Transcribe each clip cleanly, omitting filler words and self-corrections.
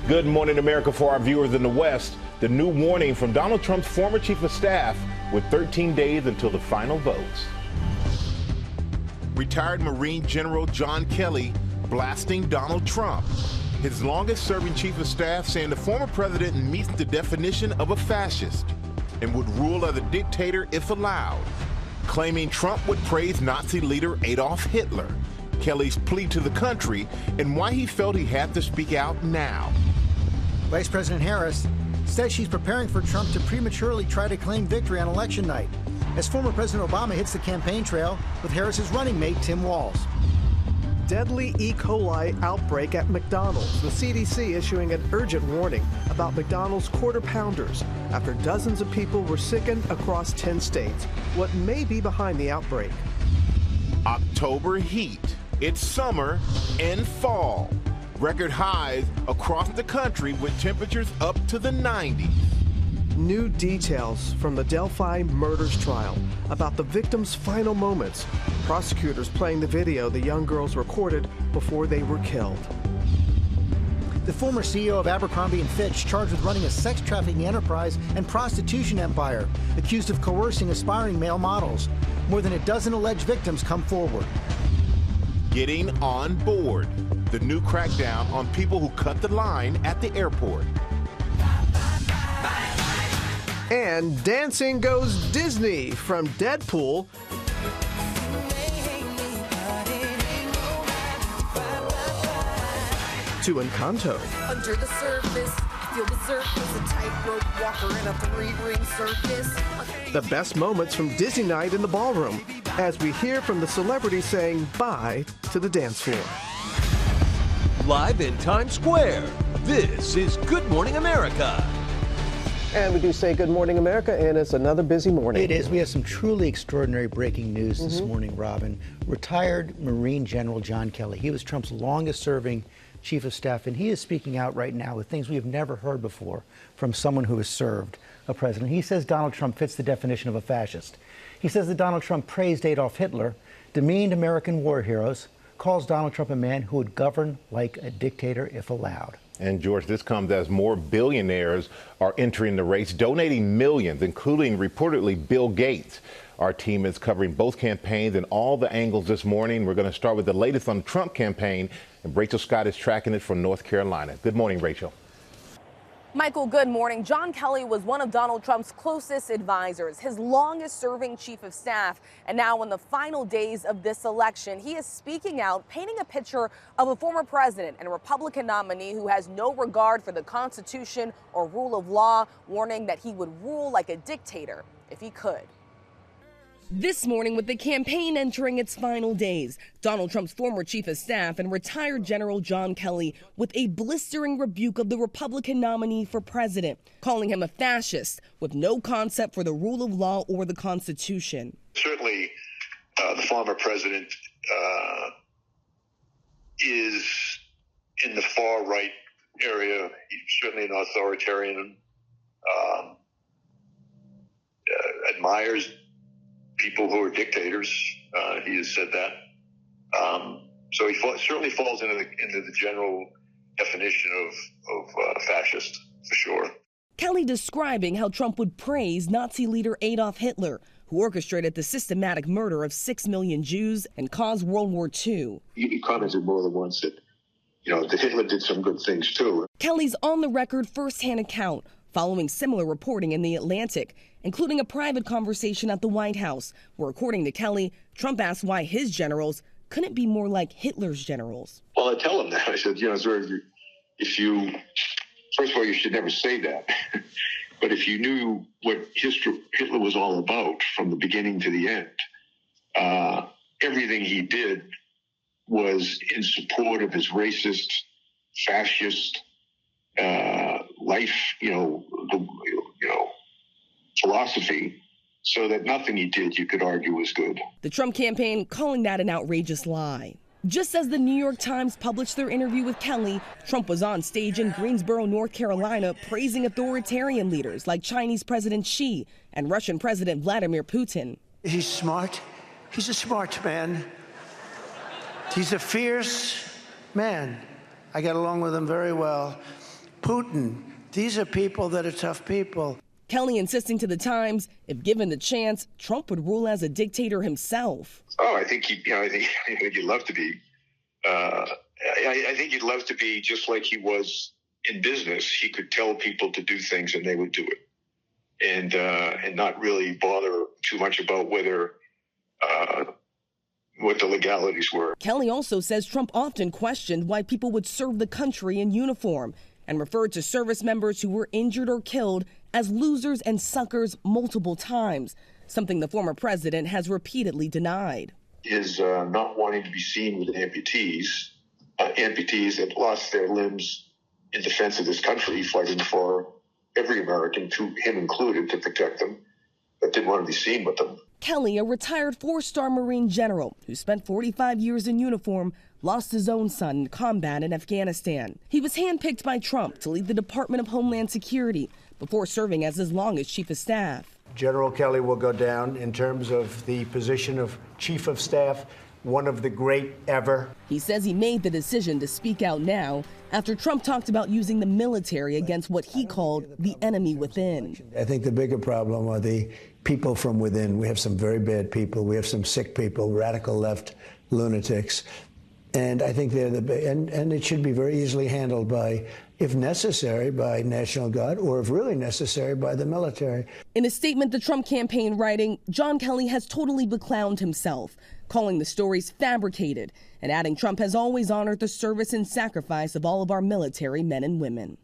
Good morning, America. For our viewers in the West, the new warning from Donald Trump's former chief of staff with 13 days until the final votes. Retired Marine General John Kelly blasting Donald Trump. His longest-serving chief of staff saying the former president meets the definition of a fascist and would rule as a dictator if allowed. Claiming Trump would praise Nazi leader Adolf Hitler. Kelly's plea to the country and why he felt he had to speak out now. Vice President Harris says she's preparing for Trump to prematurely try to claim victory on election night, as former President Obama hits the campaign trail with Harris's running mate, Tim Walz. Deadly E. coli outbreak at McDonald's. The CDC issuing an urgent warning about McDonald's Quarter Pounders after dozens of people were sickened across 10 states. What may be behind the outbreak? October heat. It's summer and fall. Record highs across the country with temperatures up to the 90s. New details from the Delphi murders trial about the victims' final moments. Prosecutors playing the video the young girls recorded before they were killed. The former CEO of Abercrombie and Fitch charged with running a sex trafficking enterprise and prostitution empire, accused of coercing aspiring male models. More than a dozen alleged victims come forward. Getting on board. The new crackdown on people who cut the line at the airport. And dancing goes Disney from Deadpool to Encanto. Under the surface, I feel the surface, a tightrope walker in a three-ring circus. The best moments from Disney Night in the ballroom, as we hear from the celebrities saying bye to the dance floor. Live in Times Square, this is Good Morning America. And we do say Good Morning America, and it's another busy morning. It is. We have some truly extraordinary breaking news this morning, Robin. Retired Marine General John Kelly. He was Trump's longest-serving chief of staff, and he is speaking out right now with things we have never heard before from someone who has served a president. He says Donald Trump fits the definition of a fascist. He says that Donald Trump praised Adolf Hitler, demeaned American war heroes, calls Donald Trump a man who would govern like a dictator if allowed. And George, this comes as more billionaires are entering the race, donating millions, including reportedly Bill Gates. Our team is covering both campaigns and all the angles this morning. We're going to start with the latest on the Trump campaign, and Rachel Scott is tracking it from North Carolina. Good morning, Rachel. Michael, good morning. John Kelly was one of Donald Trump's closest advisors, his longest-serving chief of staff. And now in the final days of this election, he is speaking out, painting a picture of a former president and a Republican nominee who has no regard for the Constitution or rule of law, warning that he would rule like a dictator if he could. This morning, with the campaign entering its final days, Donald Trump's former chief of staff and retired General John Kelly with a blistering rebuke of the Republican nominee for president, calling him a fascist with no concept for the rule of law or the Constitution. Certainly, the former president is in the far right area. He's certainly an authoritarian, admires people who are dictators. He has said that. So he certainly falls into the general definition of fascist, for sure. Kelly describing how Trump would praise Nazi leader Adolf Hitler, who orchestrated the systematic murder of 6 million Jews and caused World War II. He commented more than once that, that Hitler did some good things, too. Kelly's on-the-record first-hand account, following similar reporting in The Atlantic, including a private conversation at the White House, where, according to Kelly, Trump asked why his generals couldn't be more like Hitler's generals. Well, I tell him that. I said, first of all, you should never say that. But if you knew what Hitler was all about from the beginning to the end, everything he did was in support of his racist, fascist life, philosophy, so that nothing he did you could argue was good. The Trump campaign calling that an outrageous lie. Just as the New York Times published their interview with Kelly, Trump was on stage in Greensboro, North Carolina, praising authoritarian leaders like Chinese President Xi and Russian President Vladimir Putin. He's smart. He's a smart man. He's a fierce man. I get along with him very well. Putin. These are people that are tough people. Kelly insisting to the Times, if given the chance, Trump would rule as a dictator himself. Oh, I think I think he'd love to be. I think he'd love to be just like he was in business. He could tell people to do things and they would do it, and not really bother too much about whether what the legalities were. Kelly also says Trump often questioned why people would serve the country in uniform and referred to service members who were injured or killed as losers and suckers multiple times, something the former president has repeatedly denied. Is not wanting to be seen with amputees that lost their limbs in defense of this country, fighting for every American, to him included, to protect them, that didn't want to be seen with them. Kelly, a retired four-star Marine general who spent 45 years in uniform, lost his own son in combat in Afghanistan. He was handpicked by Trump to lead the Department of Homeland Security before serving as his longest chief of staff. General Kelly will go down in terms of the position of chief of staff, one of the great ever. He says he made the decision to speak out now after Trump talked about using the military against what he called the enemy within. I think the bigger problem are the people from within. We have some very bad people. We have some sick people, radical left lunatics. And I think they're and it should be very easily handled by, if necessary, by National Guard, or if really necessary, by the military. In a statement the Trump campaign writing, John Kelly has totally beclowned himself, calling the stories fabricated and adding Trump has always honored the service and sacrifice of all of our military men and women.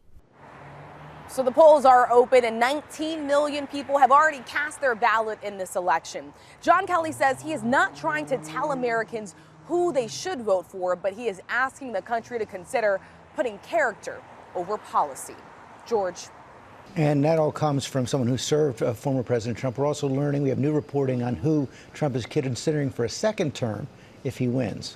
So the polls are open and 19 million people have already cast their ballot in this election. John Kelly says he is not trying to tell Americans who they should vote for, but he is asking the country to consider putting character over policy. George. And that all comes from someone who served former President Trump. We're also learning, we have new reporting on who Trump is considering for a second term if he wins.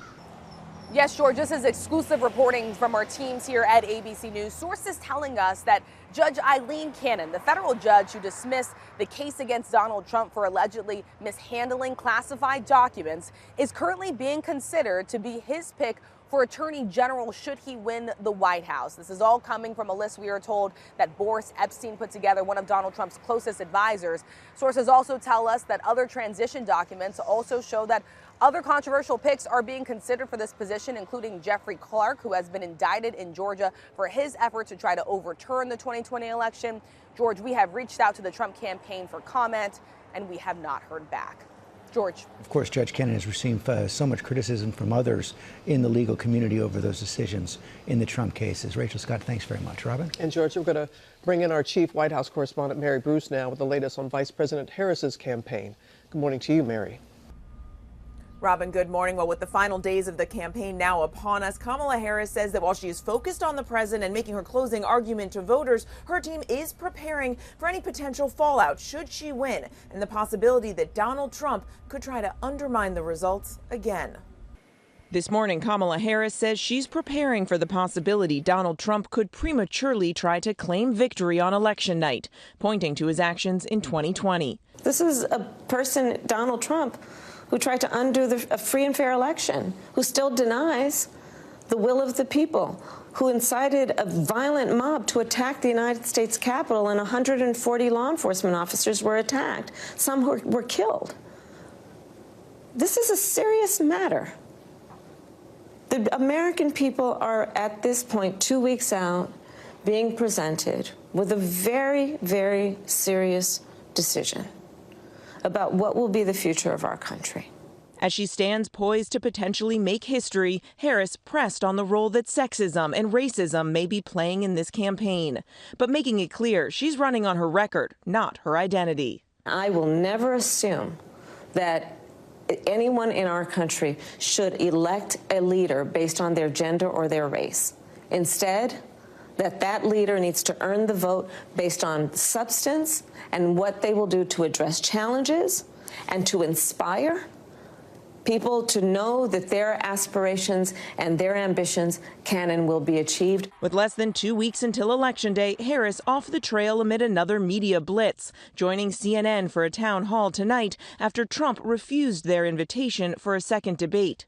Yes, George, this is exclusive reporting from our teams here at ABC News. Sources telling us that Judge Eileen Cannon, the federal judge who dismissed the case against Donald Trump for allegedly mishandling classified documents, is currently being considered to be his pick for Attorney General should he win the White House. This is all coming from a list, we are told, that Boris Epshteyn put together, one of Donald Trump's closest advisors. Sources also tell us that other transition documents also show that other controversial picks are being considered for this position, including Jeffrey Clark, who has been indicted in Georgia for his effort to try to overturn the 2020 election. George, we have reached out to the Trump campaign for comment, and we have not heard back. George. Of course, Judge Cannon has received so much criticism from others in the legal community over those decisions in the Trump cases. Rachel Scott, thanks very much. Robin? And George, we're going to bring in our chief White House correspondent, Mary Bruce, now with the latest on Vice President Harris's campaign. Good morning to you, Mary. Robin, good morning. Well, with the final days of the campaign now upon us, Kamala Harris says that while she is focused on the president and making her closing argument to voters, her team is preparing for any potential fallout should she win and the possibility that Donald Trump could try to undermine the results again. This morning, Kamala Harris says she's preparing for the possibility Donald Trump could prematurely try to claim victory on election night, pointing to his actions in 2020. This is a person, Donald Trump, who tried to undo a free and fair election, who still denies the will of the people, who incited a violent mob to attack the United States Capitol, and 140 law enforcement officers were attacked. Some were killed. This is a serious matter. The American people are, at this point, 2 weeks out, being presented with a very, very serious decision about what will be the future of our country. As she stands poised to potentially make history, Harris pressed on the role that sexism and racism may be playing in this campaign, but making it clear she's running on her record, not her identity. I will never assume that anyone in our country should elect a leader based on their gender or their race. Instead, that leader needs to earn the vote based on substance and what they will do to address challenges and to inspire people to know that their aspirations and their ambitions can and will be achieved. With less than 2 weeks until Election Day, Harris off the trail amid another media blitz, joining CNN for a town hall tonight after Trump refused their invitation for a second debate.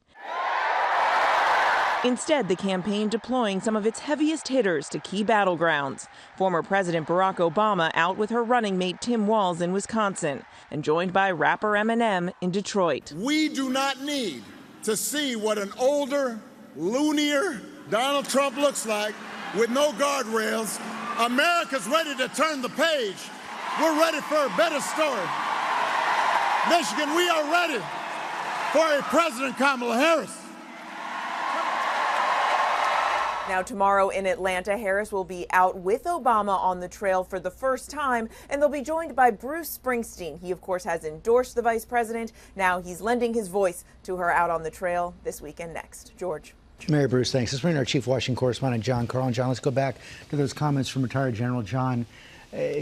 Instead, the campaign deploying some of its heaviest hitters to key battlegrounds. Former President Barack Obama out with her running mate Tim Walz in Wisconsin and joined by rapper Eminem in Detroit. We do not need to see what an older, loonier Donald Trump looks like with no guardrails. America's ready to turn the page. We're ready for a better story. Michigan, we are ready for a President Kamala Harris. Now tomorrow in Atlanta, Harris will be out with Obama on the trail for the first time, and they'll be joined by Bruce Springsteen. He, of course, has endorsed the vice president. Now he's lending his voice to her out on the trail this week and next. George. Mary Bruce, thanks. Let's bring in our chief Washington correspondent, John Carl. And John, let's go back to those comments from retired General John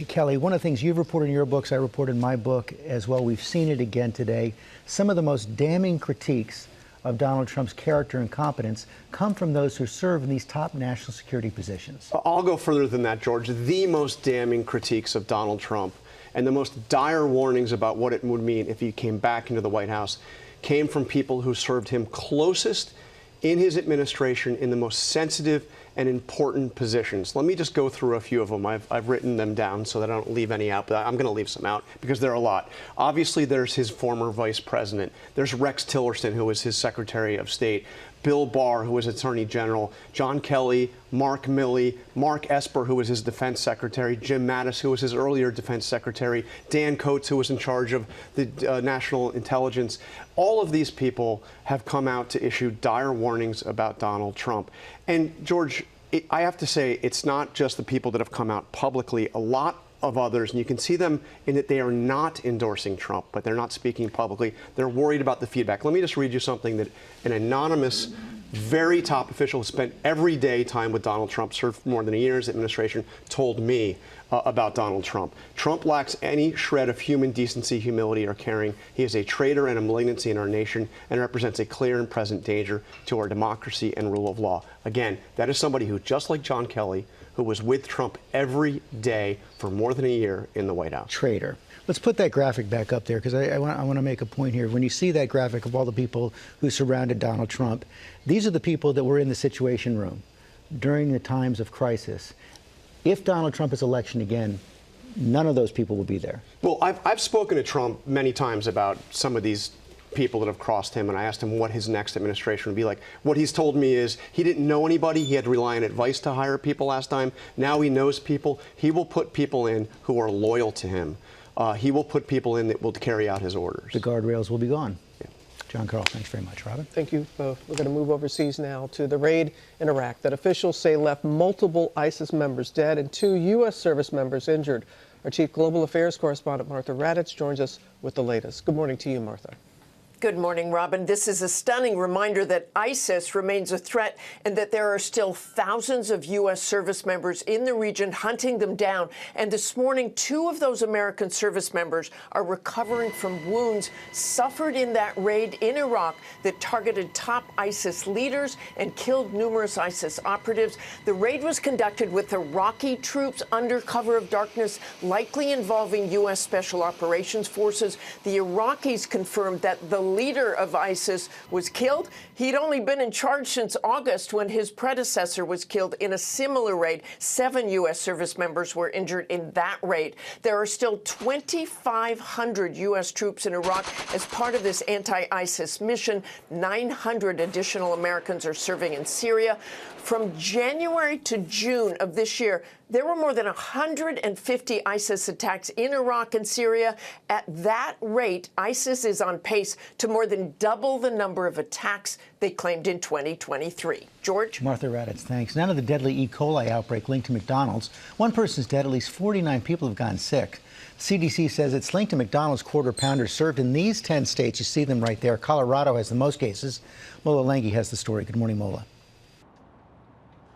Kelly. One of the things you've reported in your books, I reported in my book as well. We've seen it again today. Some of the most damning critiques of Donald Trump's character and competence come from those who serve in these top national security positions. I'll go further than that, George. The most damning critiques of Donald Trump and the most dire warnings about what it would mean if he came back into the White House came from people who served him closest in his administration in the most sensitive and important positions. Let me just go through a few of them. I've written them down so that I don't leave any out, but I'm going to leave some out because there are a lot. Obviously, there's his former vice president. There's Rex Tillerson, who was his Secretary of State. Bill Barr, who was Attorney General, John Kelly, Mark Milley, Mark Esper, who was his defense secretary, Jim Mattis, who was his earlier defense secretary, Dan Coates, who was in charge of the national intelligence. All of these people have come out to issue dire warnings about Donald Trump. And George, I have to say, it's not just the people that have come out publicly. A lot of others, and you can see them in that they are not endorsing Trump, but they're not speaking publicly. They're worried about the feedback. Let me just read you something that an anonymous, very top official who spent every day time with Donald Trump, served more than a year in his administration, told me about Donald Trump. Trump lacks any shred of human decency, humility, or caring. He is a traitor and a malignancy in our nation and represents a clear and present danger to our democracy and rule of law. Again, that is somebody who, just like John Kelly, who was with Trump every day for more than a year in the White House. Traitor. Let's put that graphic back up there because I want to make a point here. When you see that graphic of all the people who surrounded Donald Trump, these are the people that were in the Situation Room during the times of crisis. If Donald Trump is elected again, none of those people will be there. Well, I've spoken to Trump many times about some of these people that have crossed him, and I asked him what his next administration would be like. What he's told me is he didn't know anybody. He had to rely on advice to hire people last time. Now he knows people. He will put people in who are loyal to him. He will put people in that will carry out his orders. The guardrails will be gone. Yeah. John Carl, thanks very much. Robin? Thank you both. We're going to move overseas now to the raid in Iraq that officials say left multiple ISIS members dead and 2 U.S. service members injured. Our chief global affairs correspondent, Martha Raddatz, joins us with the latest. Good morning to you, Martha. Good morning, Robin. This is a stunning reminder that ISIS remains a threat and that there are still thousands of U.S. service members in the region hunting them down. And this morning, 2 of those American service members are recovering from wounds suffered in that raid in Iraq that targeted top ISIS leaders and killed numerous ISIS operatives. The raid was conducted with Iraqi troops under cover of darkness, likely involving U.S. Special Operations Forces. The Iraqis confirmed that the leader of ISIS was killed. He'd only been in charge since August when his predecessor was killed in a similar raid. 7 U.S. service members were injured in that raid. There are still 2,500 U.S. troops in Iraq as part of this anti-ISIS mission. 900 additional Americans are serving in Syria. From January to June of this year, there were more than 150 ISIS attacks in Iraq and Syria. At that rate, ISIS is on pace to more than double the number of attacks they claimed in 2023. George? Martha Raddatz, thanks. Now to the deadly E. coli outbreak linked to McDonald's. One person's dead. At least 49 people have gotten sick. CDC says it's linked to McDonald's Quarter Pounders served in these 10 states. You see them right there. Colorado has the most cases. Mola Lenghi has the story. Good morning, Mola.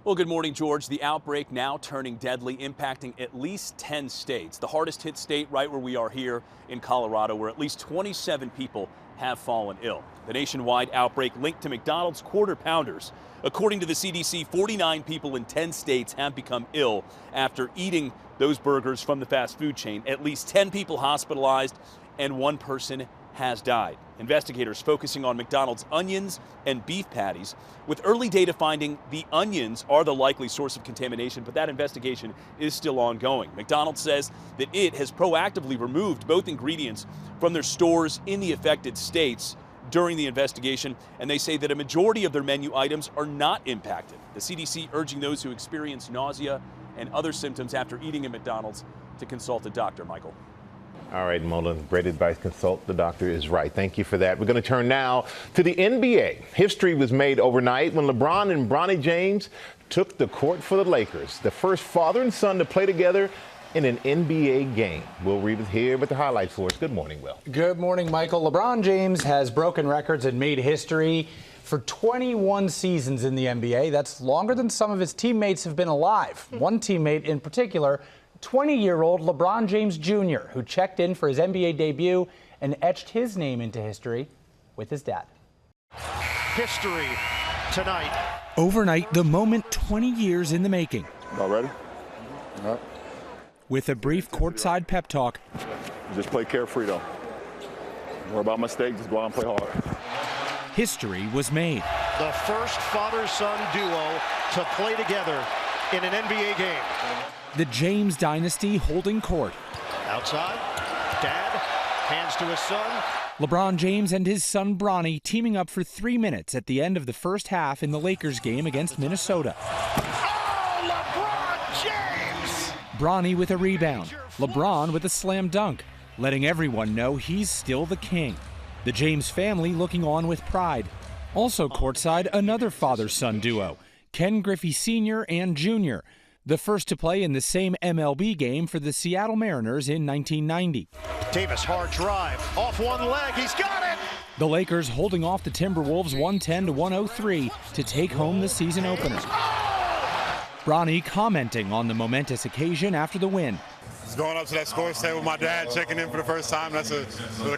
Well, good morning, George. The outbreak now turning deadly, impacting at least 10 states. The hardest hit state right where we are here in Colorado, where at least 27 people have fallen ill. The nationwide outbreak linked to McDonald's Quarter Pounders. According to the CDC, 49 people in 10 states have become ill after eating those burgers from the fast food chain. At least 10 people hospitalized and 1 person has died. Investigators focusing on McDonald's onions and beef patties, with early data finding the onions are the likely source of contamination, but that investigation is still ongoing. McDonald's says that it has proactively removed both ingredients from their stores in the affected states during the investigation, and they say that a majority of their menu items are not impacted. The CDC urging those who experience nausea and other symptoms after eating at McDonald's to consult a doctor. Michael. All right, Mola, great advice. Consult the doctor is right. Thank you for that. We're going to turn now to the NBA. History was made overnight when LeBron and Bronny James took the court for the Lakers, the first father and son to play together in an NBA game. Will Reed is here with the highlights for us. Good morning, Will. Good morning, Michael. LeBron James has broken records and made history for 21 seasons in the NBA. That's longer than some of his teammates have been alive. One teammate in particular, 20-year-old LeBron James Jr., who checked in for his NBA debut and etched his name into history with his dad. History tonight. Overnight, the moment 20 years in the making. All ready? All right. With a brief courtside pep talk. Just play carefree, though. Don't worry about mistakes. Just go out and play hard. History was made. The first father-son duo to play together in an NBA game. The James dynasty holding court. Outside, dad hands to his son. LeBron James and his son Bronny teaming up for 3 minutes at the end of the first half in the Lakers game against Minnesota. Oh, LeBron James! Bronny with a rebound, LeBron with a slam dunk, letting everyone know he's still the king. The James family looking on with pride. Also courtside, another father-son duo, Ken Griffey Sr. and Jr., the first to play in the same MLB game for the Seattle Mariners in 1990. Davis, hard drive, off one leg, he's got it! The Lakers holding off the Timberwolves 110-103 to take home the season opener. Bronny commenting on the momentous occasion after the win. Just going up to that score table with my dad, checking in for the first time, that's a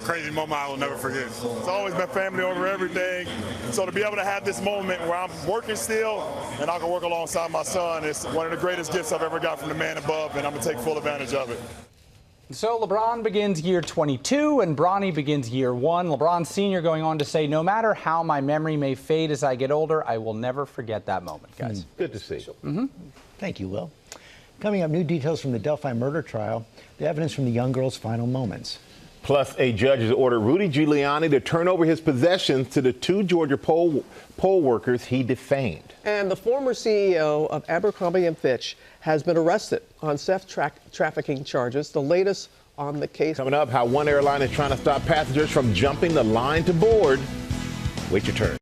crazy moment I will never forget. It's always been family over everything. So to be able to have this moment where I'm working still and I can work alongside my son is one of the greatest gifts I've ever got from the man above, and I'm going to take full advantage of it. So LeBron begins year 22 and Bronny begins year 1. LeBron Sr. going on to say, no matter how my memory may fade as I get older, I will never forget that moment, guys. Good to see you. Thank you, Will. Coming up, new details from the Delphi murder trial, the evidence from the young girl's final moments. Plus, a judge has ordered Rudy Giuliani to turn over his possessions to the 2 Georgia poll workers he defamed. And the former CEO of Abercrombie and Fitch has been arrested on sex trafficking charges, the latest on the case. Coming up, how one airline is trying to stop passengers from jumping the line to board. Wait your turn.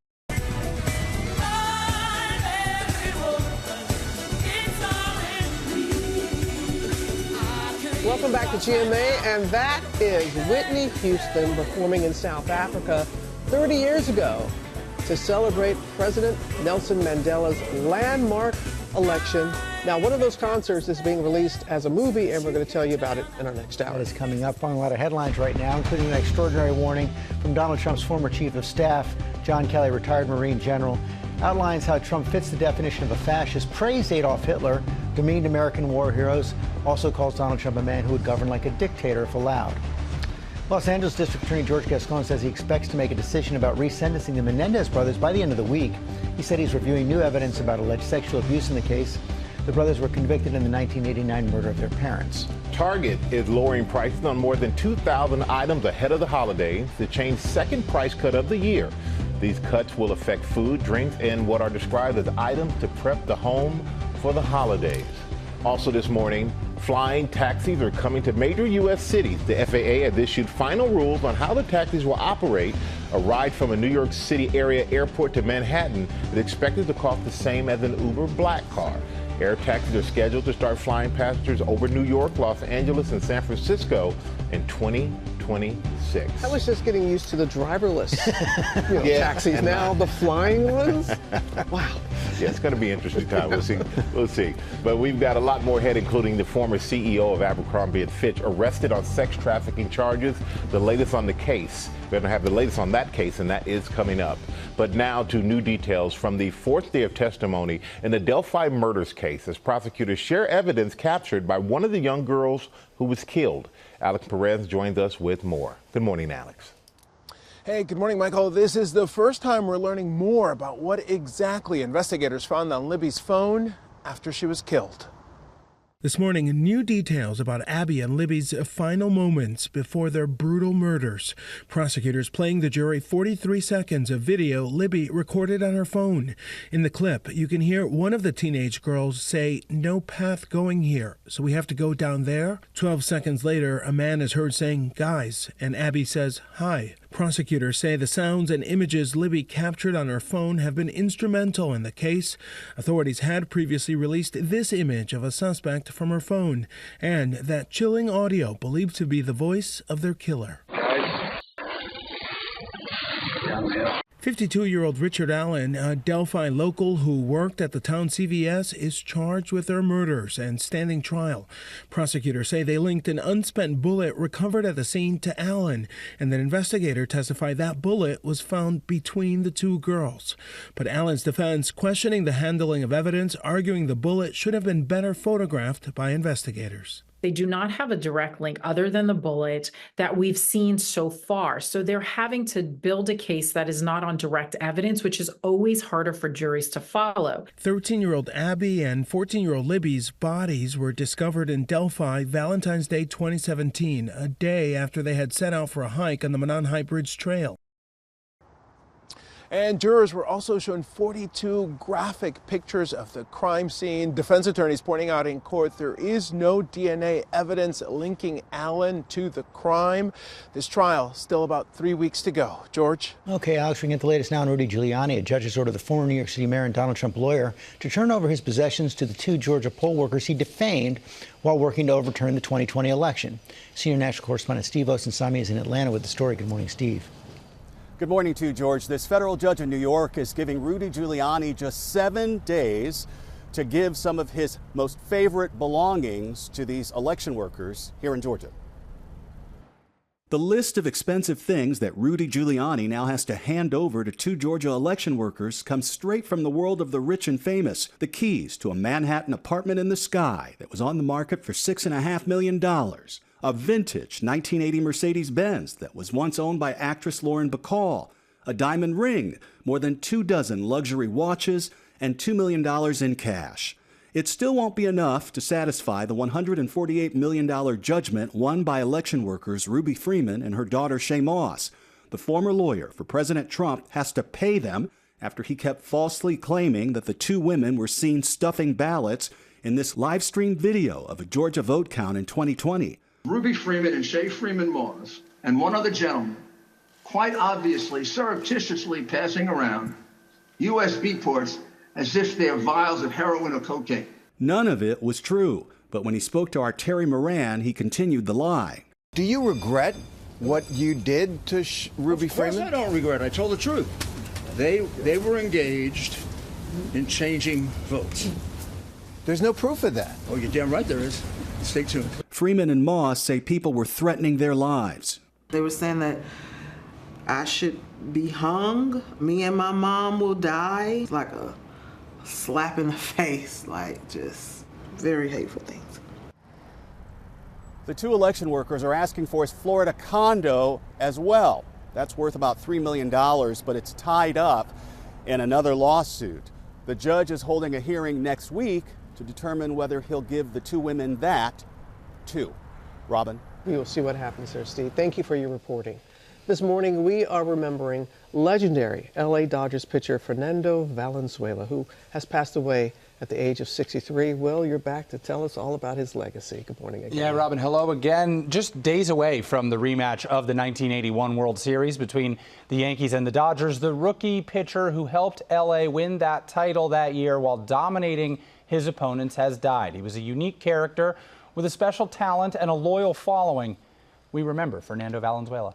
Welcome back to GMA, and that is Whitney Houston performing in South Africa 30 years ago to celebrate President Nelson Mandela's landmark election. Now, one of those concerts is being released as a movie, and we're going to tell you about it in our next hour. That is coming up on a lot of headlines right now, including an extraordinary warning from Donald Trump's former chief of staff, John Kelly, retired Marine general, outlines how Trump fits the definition of a fascist, praised Adolf Hitler, demeaned American war heroes, also calls Donald Trump a man who would govern like a dictator if allowed. Los Angeles District Attorney George Gascon says he expects to make a decision about resentencing the Menendez brothers by the end of the week. He said he's reviewing new evidence about alleged sexual abuse in the case. The brothers were convicted in the 1989 murder of their parents. Target is lowering prices on more than 2,000 items ahead of the holidays. The chain's second price cut of the year. These cuts will affect food, drinks, and what are described as items to prep the home for the holidays. Also this morning, flying taxis are coming to major U.S. cities. The FAA has issued final rules on how the taxis will operate. A ride from a New York City area airport to Manhattan is expected to cost the same as an Uber Black car. Air taxis are scheduled to start flying passengers over New York, Los Angeles, and San Francisco in 2026. I was just getting used to the driverless taxis. Now the flying ones? Wow. Yeah, it's going to be an interesting time. We'll see. We'll see. But we've got a lot more ahead, including the former CEO of Abercrombie and Fitch arrested on sex trafficking charges. The latest on the case. We're going to have the latest on that case, and that is coming up. But now to new details from the fourth day of testimony in the Delphi murders case as prosecutors share evidence captured by one of the young girls who was killed. Alex Perez joins us with more. Good morning, Alex. Hey, good morning, Michael. This is the first time we're learning more about what exactly investigators found on Libby's phone after she was killed. This morning, new details about Abby and Libby's final moments before their brutal murders. Prosecutors playing the jury 43 seconds of video Libby recorded on her phone. In the clip, you can hear one of the teenage girls say, "No path going here, so we have to go down there." 12 seconds later, a man is heard saying, "Guys," and Abby says, "Hi." Prosecutors say the sounds and images Libby captured on her phone have been instrumental in the case. Authorities had previously released this image of a suspect from her phone and that chilling audio believed to be the voice of their killer. 52-year-old Richard Allen, a Delphi local who worked at the town CVS, is charged with their murders and standing trial. Prosecutors say they linked an unspent bullet recovered at the scene to Allen, and that investigators testified that bullet was found between the two girls. But Allen's defense questioning the handling of evidence, arguing the bullet should have been better photographed by investigators. They do not have a direct link other than the bullet that we've seen so far. So they're having to build a case that is not on direct evidence, which is always harder for juries to follow. 13-year-old Abby and 14-year-old Libby's bodies were discovered in Delphi Valentine's Day 2017, a day after they had set out for a hike on the Mononhai Bridge Trail. And jurors were also shown 42 graphic pictures of the crime scene. Defense attorneys pointing out in court there is no DNA evidence linking Allen to the crime. This trial still about 3 weeks to go. George? Okay, Alex, we get the latest now on Rudy Giuliani. A judge has ordered the former New York City mayor and Donald Trump lawyer to turn over his possessions to the two Georgia poll workers he defamed while working to overturn the 2020 election. Senior national correspondent Steve Osunsami is in Atlanta with the story. Good morning, Steve. Good morning to you, George. This federal judge in New York is giving Rudy Giuliani just 7 days to give some of his most favorite belongings to these election workers here in Georgia. The list of expensive things that Rudy Giuliani now has to hand over to two Georgia election workers comes straight from the world of the rich and famous. The keys to a Manhattan apartment in the sky that was on the market for $6.5 million. A vintage 1980 Mercedes-Benz that was once owned by actress Lauren Bacall, a diamond ring, more than 24 luxury watches, and $2 million in cash. It still won't be enough to satisfy the $148 million judgment won by election workers Ruby Freeman and her daughter Shay Moss. The former lawyer for President Trump has to pay them after he kept falsely claiming that the two women were seen stuffing ballots in this live-streamed video of a Georgia vote count in 2020. Ruby Freeman and Shay Freeman Moss and one other gentleman quite obviously surreptitiously passing around USB ports as if they're vials of heroin or cocaine. None of it was true, but when he spoke to our Terry Moran, he continued the lie. Do you regret what you did to Ruby Freeman? Of course I don't regret it. I told the truth. They were engaged in changing votes. There's no proof of that. Oh, you're damn right there is. Stay tuned. Freeman and Moss say people were threatening their lives. They were saying that I should be hung. Me and my mom will die. It's like a slap in the face, like just very hateful things. The two election workers are asking for his Florida condo as well. That's worth about $3 million, but it's tied up in another lawsuit. The judge is holding a hearing next week to determine whether he'll give the two women that, too. Robin? We will see what happens there, Steve. Thank you for your reporting. This morning, we are remembering legendary L.A. Dodgers pitcher Fernando Valenzuela, who has passed away at the age of 63. Will, you're back to tell us all about his legacy. Good morning again. Yeah, Robin, hello again. Just days away from the rematch of the 1981 World Series between the Yankees and the Dodgers, the rookie pitcher who helped L.A. win that title that year while dominating his opponents has died. He was a unique character with a special talent and a loyal following. We remember Fernando Valenzuela.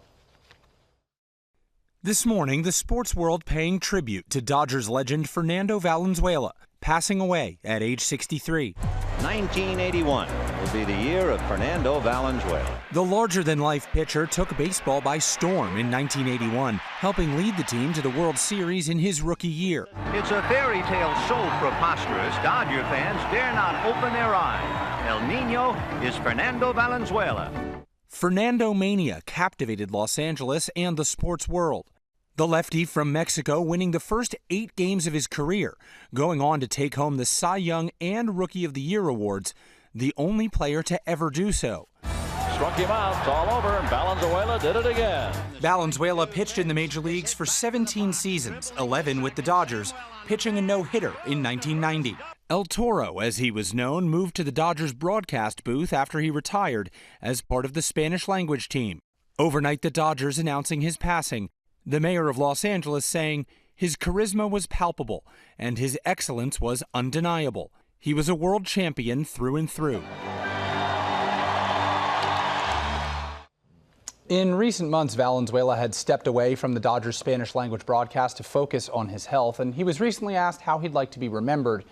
This morning, the sports world paying tribute to Dodgers legend Fernando Valenzuela, passing away at age 63. 1981 will be the year of Fernando Valenzuela. The larger-than-life pitcher took baseball by storm in 1981, helping lead the team to the World Series in his rookie year. It's a fairy tale so preposterous, Dodger fans dare not open their eyes. El Nino is Fernando Valenzuela. Fernando Mania captivated Los Angeles and the sports world. The lefty from Mexico winning the first 8 games of his career, going on to take home the Cy Young and Rookie of the Year awards, the only player to ever do so. Struck him out, it's all over, and Valenzuela did it again. Valenzuela pitched in the major leagues for 17 seasons, 11 with the Dodgers, pitching a no-hitter in 1990. El Toro, as he was known, moved to the Dodgers broadcast booth after he retired as part of the Spanish language team. Overnight, the Dodgers announcing his passing, the mayor of Los Angeles saying his charisma was palpable and his excellence was undeniable. He was a world champion through and through. In recent months, Valenzuela had stepped away from the Dodgers Spanish language broadcast to focus on his health, and he was recently asked how he'd like to be remembered,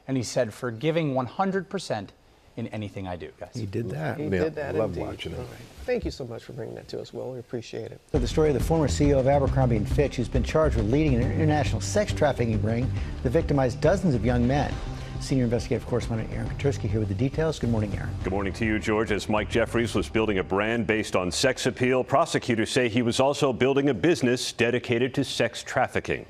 and he said, "For giving 100% in anything I do." Guys. He did that. He did that. I love indeed. watching it. All right. Thank you so much for bringing that to us, Will. We appreciate it. So the story of the former CEO of Abercrombie and Fitch, who's been charged with leading an international sex trafficking ring that victimized dozens of young men. Senior investigative correspondent Aaron Katersky here with the details. Good morning, Aaron. Good morning to you, George. As Mike Jeffries was building a brand based on sex appeal, prosecutors say he was also building a business dedicated to sex trafficking.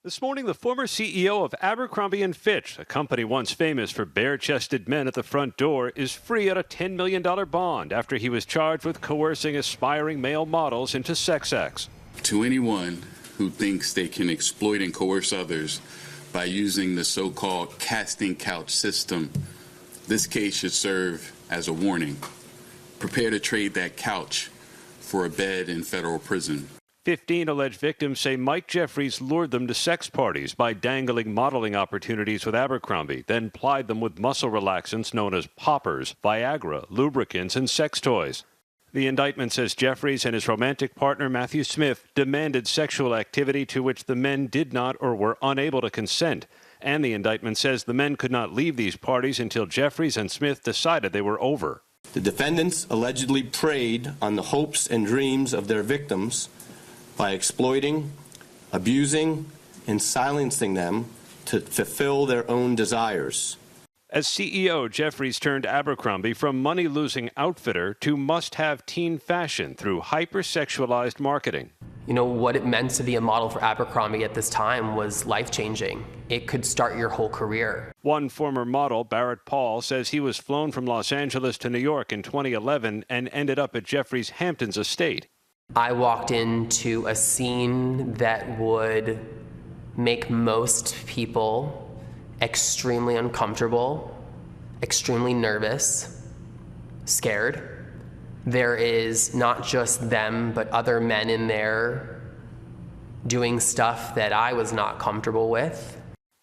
This morning, the former CEO of Abercrombie & Fitch, a company once famous for bare-chested men at the front door, is free on a $10 million bond after he was charged with coercing aspiring male models into sex acts. To anyone who thinks they can exploit and coerce others by using the so-called casting couch system, this case should serve as a warning. Prepare to trade that couch for a bed in federal prison. 15 alleged victims say Mike Jeffries lured them to sex parties by dangling modeling opportunities with Abercrombie, then plied them with muscle relaxants known as poppers, Viagra, lubricants, and sex toys. The indictment says Jeffries and his romantic partner Matthew Smith demanded sexual activity to which the men did not or were unable to consent. And the indictment says the men could not leave these parties until Jeffries and Smith decided they were over. The defendants allegedly preyed on the hopes and dreams of their victims by exploiting, abusing, and silencing them to fulfill their own desires. As CEO, Jeffries turned Abercrombie from money-losing outfitter to must-have teen fashion through hypersexualized marketing. You know, what it meant to be a model for Abercrombie at this time was life-changing. It could start your whole career. One former model, Barrett Paul, says he was flown from Los Angeles to New York in 2011 and ended up at Jeffries' Hamptons estate. I walked into a scene that would make most people extremely uncomfortable, extremely nervous, scared. There is not just them, but other men in there doing stuff that I was not comfortable with.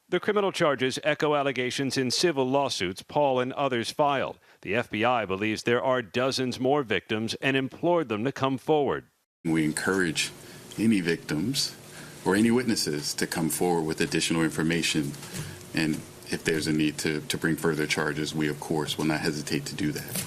The criminal charges echo allegations in civil lawsuits Paul and others filed. The FBI believes there are dozens more victims and implored them to come forward. We encourage any victims or any witnesses to come forward with additional information. And if there's a need to bring further charges, we, of course, will not hesitate to do that.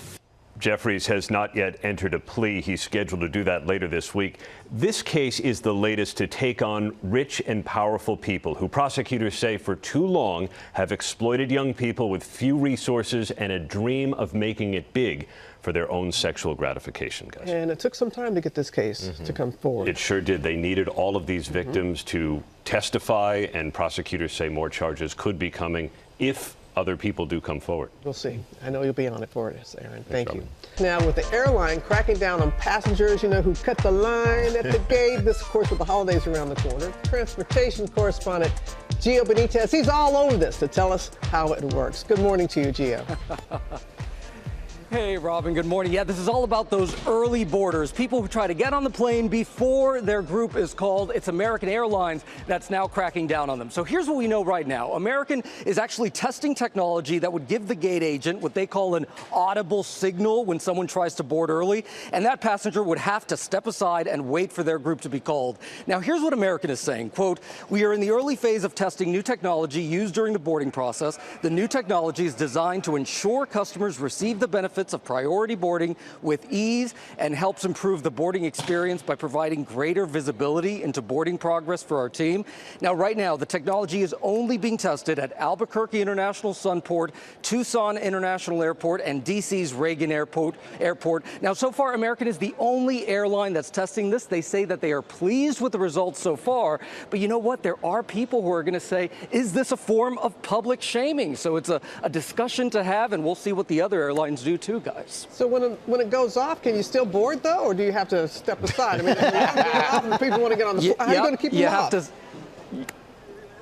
Jeffries has not yet entered a plea. He's scheduled to do that later this week. This case is the latest to take on rich and powerful people who prosecutors say for too long have exploited young people with few resources and a dream of making it big for their own sexual gratification, guys. And it took some time to get this case to come forward. It sure did. They needed all of these victims to testify, and prosecutors say more charges could be coming if other people do come forward. We'll see. I know you'll be on it for us, Aaron. Thank you. Now, with the airline cracking down on passengers, who cut the line at the gate, this, of course, with the holidays around the corner, transportation correspondent Gio Benitez, he's all over this to tell us how it works. Good morning to you, Gio. Hey, Robin, good morning. Yeah, this is all about those early boarders, people who try to get on the plane before their group is called. It's American Airlines that's now cracking down on them. So here's what we know right now. American is actually testing technology that would give the gate agent what they call an audible signal when someone tries to board early, and that passenger would have to step aside and wait for their group to be called. Now, here's what American is saying, quote, "We are in the early phase of testing new technology used during the boarding process. The new technology is designed to ensure customers receive the benefits benefits of priority boarding with ease and helps improve the boarding experience by providing greater visibility into boarding progress for our team. Now, right now, the technology is only being tested at Albuquerque International Sunport, Tucson International Airport, and DC's Reagan Airport. Now, so far, American is the only airline that's testing this. They say that they are pleased with the results so far. But you know what? There are people who are going to say, is this a form of public shaming? So it's a discussion to have, and we'll see what the other airlines do too, guys. So when it goes off, can you still board, though, or do you have to step aside? I mean, if people want to get on the flight, how are you going to keep them off?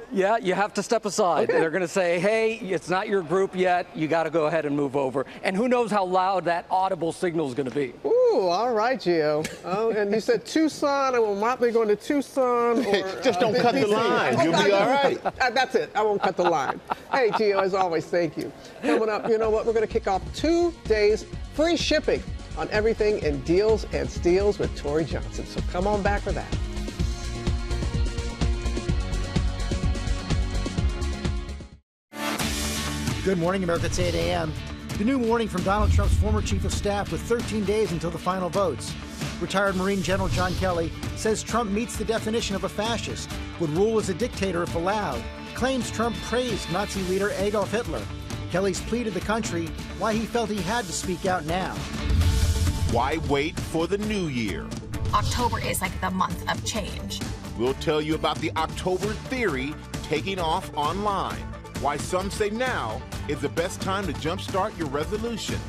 Yeah, you have to step aside. Okay. They're going to say, hey, it's not your group yet. You got to go ahead and move over. And who knows how loud that audible signal is going to be. Ooh, all right, Gio. Oh, and you said Tucson. I will not be going to Tucson. Or, just don't cut the line. You'll be all right. That's it. I won't cut the line. Hey, Gio, as always, thank you. Coming up, you know what? We're going to kick off 2 days free shipping on everything in Deals and Steals with Tori Johnson. So come on back for that. Good morning, America. It's 8 a.m. The new warning from Donald Trump's former chief of staff with 13 days until the final votes. Retired Marine General John Kelly says Trump meets the definition of a fascist, would rule as a dictator if allowed, claims Trump praised Nazi leader Adolf Hitler. Kelly's plea to the country why he felt he had to speak out now. Why wait for the new year? October is like the month of change. We'll tell you about the October theory taking off online. Why some say now is the best time to jumpstart your resolutions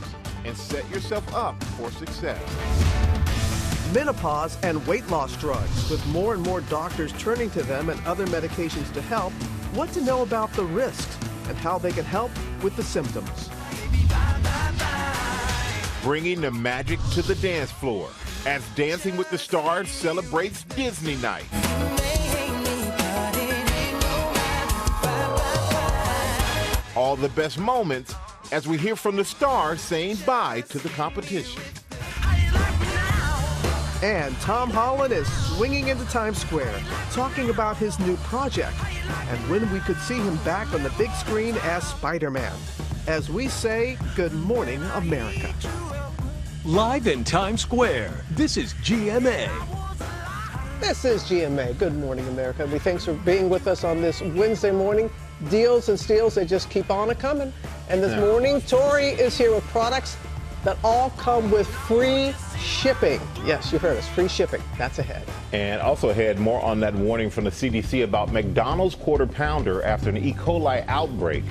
and set yourself up for success. Menopause and weight loss drugs. With more and more doctors turning to them and other medications to help, what to know about the risks and how they can help with the symptoms. Bringing the magic to the dance floor as Dancing with the Stars celebrates Disney Night. All the best moments as we hear from the stars saying bye to the competition. And Tom Holland is swinging into Times Square, talking about his new project and when we could see him back on the big screen as Spider-Man. As we say, good morning, America. Live in Times Square, this is GMA. This is GMA. Good morning, America. We thanks for being with us on this Wednesday morning. Deals and steals, they just keep on coming. And this morning, Tori is here with products that all come with free shipping. Yes, you heard us, free shipping. That's ahead. And also ahead, more on that warning from the CDC about McDonald's Quarter Pounder after an E. coli outbreak.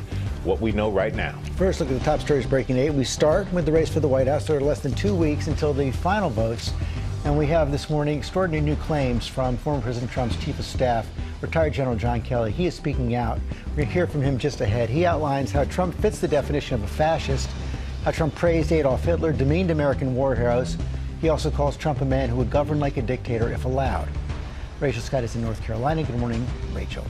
What we know right now. First, look at the top stories breaking 8. We start with the race for the White House. There are less than 2 weeks until the final votes. And we have this morning extraordinary new claims from former President Trump's chief of staff, retired General John Kelly. He is speaking out. We're going to hear from him just ahead. He outlines how Trump fits the definition of a fascist, how Trump praised Adolf Hitler, demeaned American war heroes. He also calls Trump a man who would govern like a dictator if allowed. Rachel Scott is in North Carolina. Good morning, Rachel.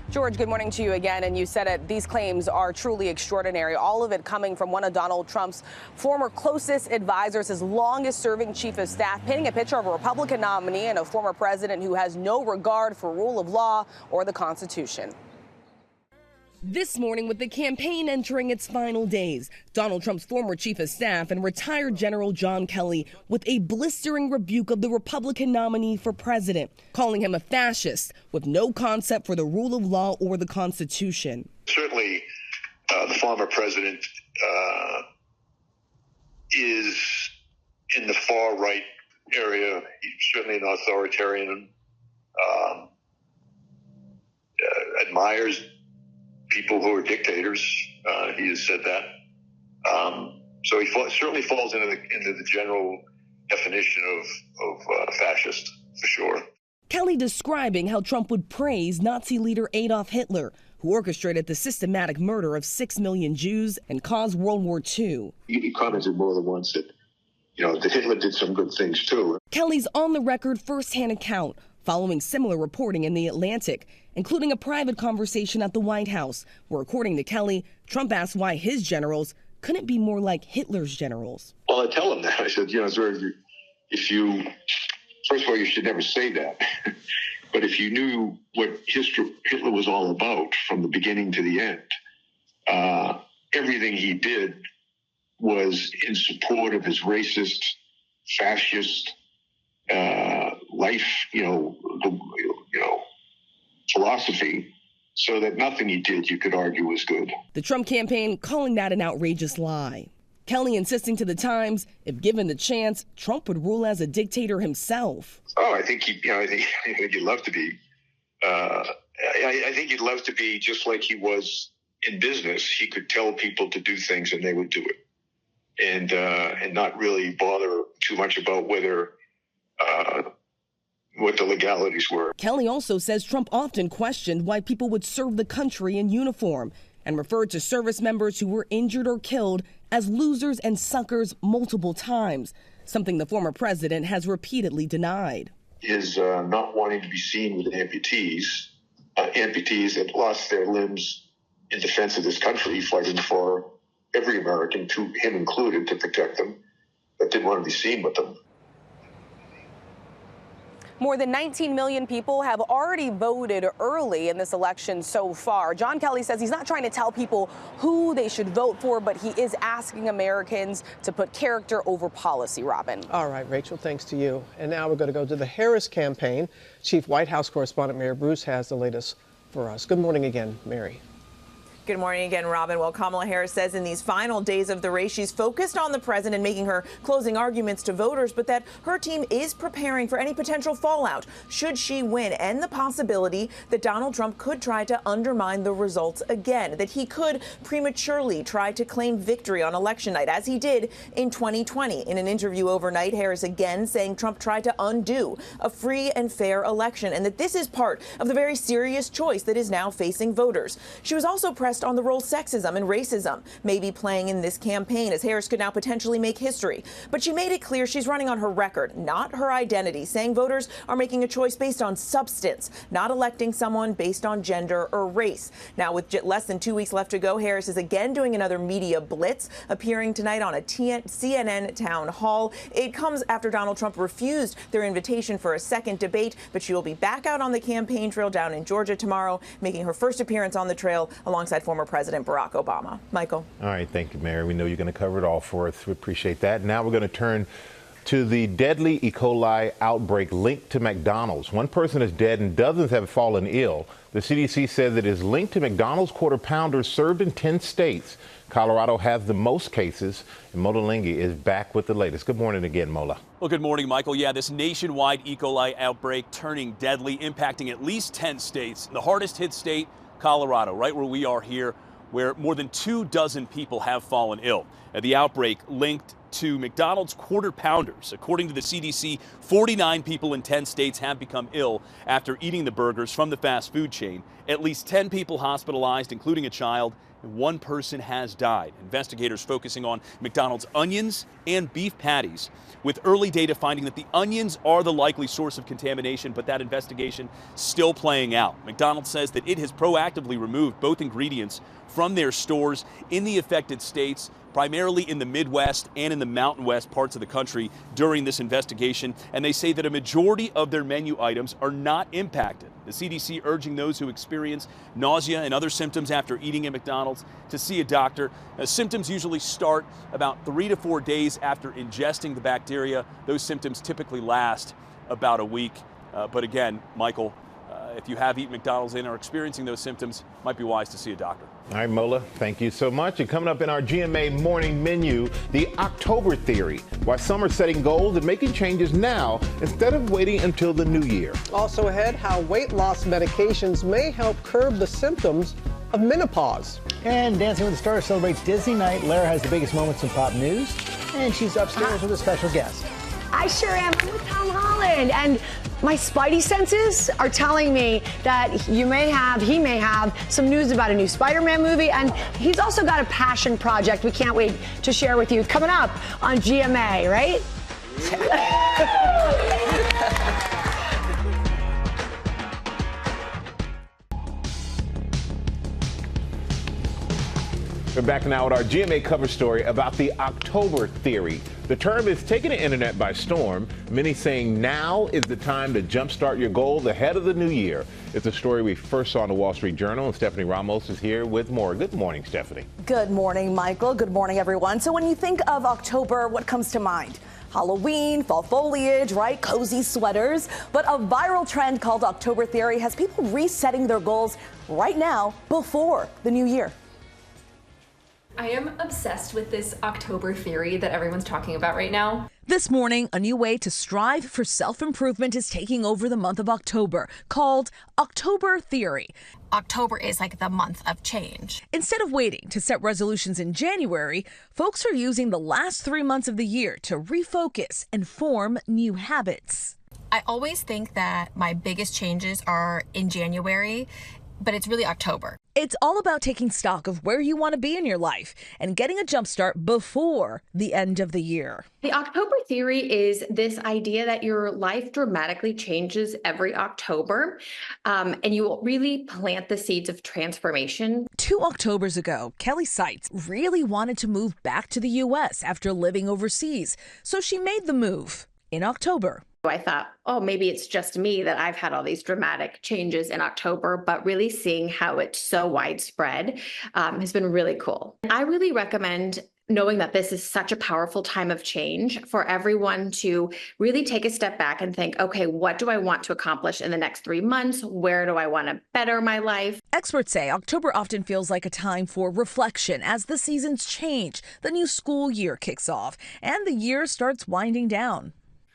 George, good morning to you again. And you said it, these claims are truly extraordinary. All of it coming from one of Donald Trump's former closest advisors, his longest serving chief of staff, painting a picture of a Republican nominee and a former president who has no regard for rule of law or the Constitution. This morning, with the campaign entering its final days, Donald Trump's former chief of staff and retired General John Kelly with a blistering rebuke of the Republican nominee for president, calling him a fascist with no concept for the rule of law or the Constitution. Certainly, the former president is in the far right area. He's certainly an authoritarian, admires people who are dictators. He has said that. So he certainly falls into the general definition of fascist, for sure. Kelly describing how Trump would praise Nazi leader Adolf Hitler, who orchestrated the systematic murder of 6 million Jews and caused World War II. He commented more than once that, that Hitler did some good things too. Kelly's on-the-record first-hand account, following similar reporting in The Atlantic, including a private conversation at the White House, where, according to Kelly, Trump asked why his generals couldn't be more like Hitler's generals. Well, I tell him that. I said, first of all, you should never say that. But if you knew what Hitler was all about from the beginning to the end, everything he did was in support of his racist, fascist life, philosophy, so that nothing he did you could argue was good. The Trump campaign calling that an outrageous lie. Kelly insisting to the Times, if given the chance, Trump would rule as a dictator himself. Oh, I think he'd love to be. I think he'd love to be just like he was in business. He could tell people to do things and they would do it, and not really bother too much about whether what the legalities were. Kelly also says Trump often questioned why people would serve the country in uniform and referred to service members who were injured or killed as losers and suckers multiple times, something the former president has repeatedly denied. Is not wanting to be seen with amputees that lost their limbs in defense of this country, fighting for every American, to him included, to protect them, but didn't want to be seen with them. More than 19 million people have already voted early in this election so far. John Kelly says he's not trying to tell people who they should vote for, but he is asking Americans to put character over policy, Robin. All right, Rachel, thanks to you. And now we're going to go to the Harris campaign. Chief White House correspondent Mary Bruce has the latest for us. Good morning again, Mary. Good morning again, Robin. Well, Kamala Harris says in these final days of the race, she's focused on the president, making her closing arguments to voters, but that her team is preparing for any potential fallout should she win, and the possibility that Donald Trump could try to undermine the results again, that he could prematurely try to claim victory on election night, as he did in 2020. In an interview overnight, Harris again saying Trump tried to undo a free and fair election, and that this is part of the very serious choice that is now facing voters. She was also pressed on the role sexism and racism may be playing in this campaign, as Harris could now potentially make history. But she made it clear she's running on her record, not her identity, saying voters are making a choice based on substance, not electing someone based on gender or race. Now, with less than 2 weeks left to go, Harris is again doing another media blitz, appearing tonight on a CNN town hall. It comes after Donald Trump refused their invitation for a second debate, but she will be back out on the campaign trail down in Georgia tomorrow, making her first appearance on the trail alongside former President Barack Obama. Michael. All right. Thank you, Mary. We know you're going to cover it all for us. We appreciate that. Now we're going to turn to the deadly E. coli outbreak linked to McDonald's. One person is dead and dozens have fallen ill. The CDC says it is linked to McDonald's Quarter Pounders served in 10 states. Colorado has the most cases, and Mola Lenghi is back with the latest. Good morning again, Mola. Well, good morning, Michael. Yeah, this nationwide E. coli outbreak turning deadly, impacting at least 10 states. The hardest hit state, Colorado, right where we are here, where more than 24 people have fallen ill. The outbreak linked to McDonald's Quarter Pounders. According to the CDC, 49 people in 10 states have become ill after eating the burgers from the fast food chain. At least 10 people hospitalized, including a child, and one person has died. Investigators focusing on McDonald's onions and beef patties, with early data finding that the onions are the likely source of contamination, but that investigation still playing out. McDonald's says that it has proactively removed both ingredients from their stores in the affected states, primarily in the Midwest and in the Mountain West parts of the country during this investigation, and they say that a majority of their menu items are not impacted. The CDC urging those who experience nausea and other symptoms after eating at McDonald's to see a doctor. Symptoms usually start about 3 to 4 days after ingesting the bacteria. Those symptoms typically last about a week. But again, Michael, if you have eaten McDonald's and are experiencing those symptoms, it might be wise to see a doctor. All right, Mola, thank you so much. And coming up in our GMA morning menu, the October theory, why some are setting goals and making changes now instead of waiting until the new year. Also ahead, how weight loss medications may help curb the symptoms of menopause. And Dancing with the Stars celebrates Disney Night. Lara has the biggest moments in pop news, and she's upstairs with a special guest. I sure am. I'm with Tom Holland, and my spidey senses are telling me that he may have some news about a new Spider-Man movie, and he's also got a passion project we can't wait to share with you coming up on GMA, right? We're back now with our GMA cover story about the October theory. The term is taking the internet by storm, many saying now is the time to jumpstart your goals ahead of the new year. It's a story we first saw in the Wall Street Journal, and Stephanie Ramos is here with more. Good morning, Stephanie. Good morning, Michael. Good morning, everyone. So when you think of October, what comes to mind? Halloween, fall foliage, right? Cozy sweaters. But a viral trend called October theory has people resetting their goals right now before the new year. I am obsessed with this October theory that everyone's talking about right now. This morning, a new way to strive for self-improvement is taking over the month of October, called October Theory. October is like the month of change. Instead of waiting to set resolutions in January, folks are using the last 3 months of the year to refocus and form new habits. I always think that my biggest changes are in January, but it's really October. It's all about taking stock of where you want to be in your life and getting a jump start before the end of the year. The October theory is this idea that your life dramatically changes every October, and you will really plant the seeds of transformation. 2 Octobers ago, Kelly Seitz really wanted to move back to the U.S. after living overseas, so she made the move in October. I thought, oh, maybe it's just me that I've had all these dramatic changes in October, but really seeing how it's so widespread has been really cool. I really recommend knowing that this is such a powerful time of change for everyone to really take a step back and think, okay, what do I want to accomplish in the next 3 months? Where do I want to better my life? Experts say October often feels like a time for reflection as the seasons change, the new school year kicks off, and the year starts winding down.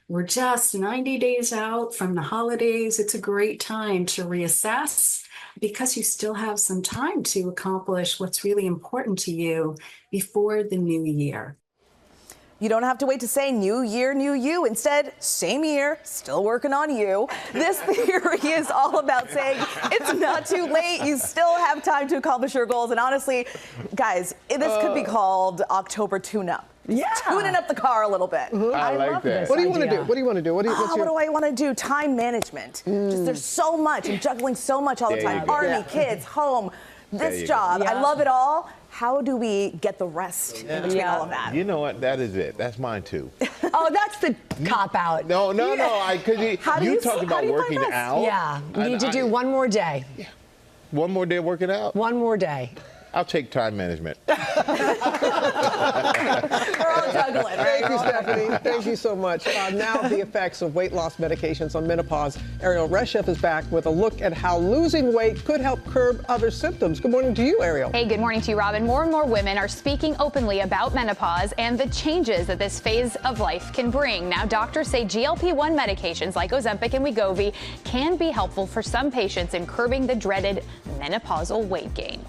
We're just 90 days out from the holidays. It's a great time to reassess because you still have some time to accomplish what's really important to you before the new year. You don't have to wait to say new year, new you. Instead, same year, still working on you. This theory is all about saying it's not too late. You still have time to accomplish your goals. And honestly, guys, this could be called October tune-up. Yeah. Tuning up the car a little bit. I like that. What do you want to do? What do you want to do? What do I want to do? Time management. Just there's so much. I'm juggling so much all the time. Army, kids, home, this job. I love it all. How do we get the rest in between all of that? You know what? That is it. That's mine too. Oh, that's the cop-out. No. Because you talked about working out. Yeah, you need to do one more day. Yeah. One more day of working out? One more day. I'll take time management. We're all juggling. Thank you, Stephanie. Thank you so much. Now the effects of weight loss medications on menopause. Ariel Reshef is back with a look at how losing weight could help curb other symptoms. Good morning to you, Ariel. Hey, good morning to you, Robin. More and more women are speaking openly about menopause and the changes that this phase of life can bring. Now, doctors say GLP-1 medications like Ozempic and Wegovy can be helpful for some patients in curbing the dreaded menopausal weight gain.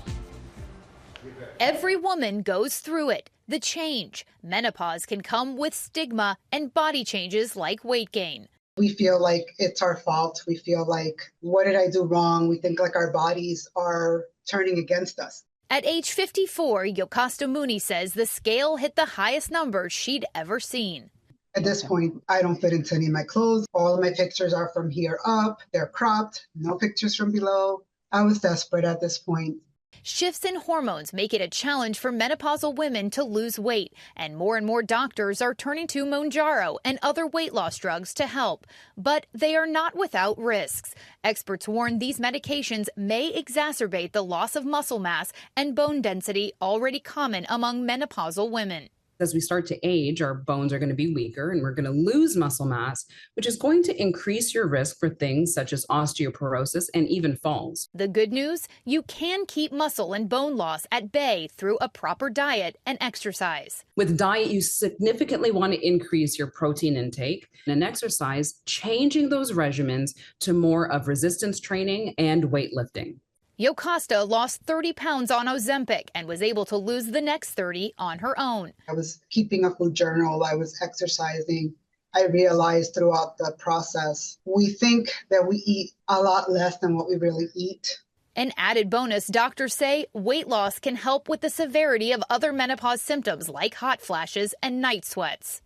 Every woman goes through it. The change. Menopause can come with stigma and body changes like weight gain. We feel like it's our fault. We feel like, what did I do wrong? We think like our bodies are turning against us. At age 54, Yokasta Mooney says the scale hit the highest numbers she'd ever seen. At this point, I don't fit into any of my clothes. All of my pictures are from here up. They're cropped. No pictures from below. I was desperate at this point. Shifts in hormones make it a challenge for menopausal women to lose weight, and more doctors are turning to Mounjaro and other weight loss drugs to help. But they are not without risks. Experts warn these medications may exacerbate the loss of muscle mass and bone density already common among menopausal women. As we start to age, our bones are going to be weaker and we're going to lose muscle mass, which is going to increase your risk for things such as osteoporosis and even falls. The good news, you can keep muscle and bone loss at bay through a proper diet and exercise. With diet, you significantly want to increase your protein intake, and exercise, changing those regimens to more of resistance training and weightlifting. Yokasta lost 30 pounds on Ozempic and was able to lose the next 30 on her own. I was keeping a food journal. I was exercising. I realized throughout the process, we think that we eat a lot less than what we really eat. An added bonus, doctors say weight loss can help with the severity of other menopause symptoms like hot flashes and night sweats.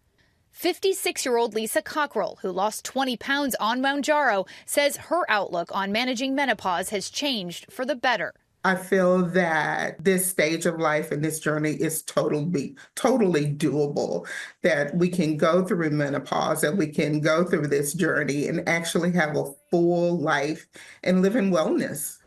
56-year-old Lisa Cockrell, who lost 20 pounds on Mounjaro, says her outlook on managing menopause has changed for the better. I feel that this stage of life and this journey is totally doable, that we can go through menopause, that we can go through this journey and actually have a full life and live in wellness.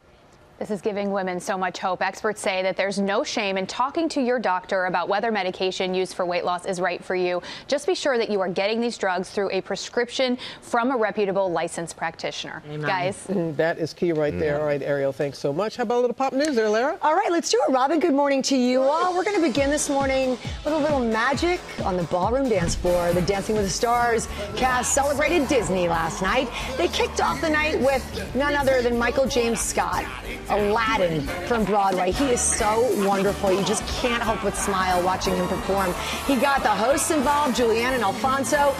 This is giving women so much hope. Experts say that there's no shame in talking to your doctor about whether medication used for weight loss is right for you. Just be sure that you are getting these drugs through a prescription from a reputable licensed practitioner. Amen. Guys. That is key right there. All right, Ariel, thanks so much. How about a little pop news there, Lara? All right, let's do it. Robin, good morning to you all. We're going to begin this morning with a little magic on the ballroom dance floor. The Dancing with the Stars cast celebrated Disney last night. They kicked off the night with none other than Michael James Scott, Aladdin from Broadway. He is so wonderful. You just can't help but smile watching him perform. He got the hosts involved, Julianne and Alfonso.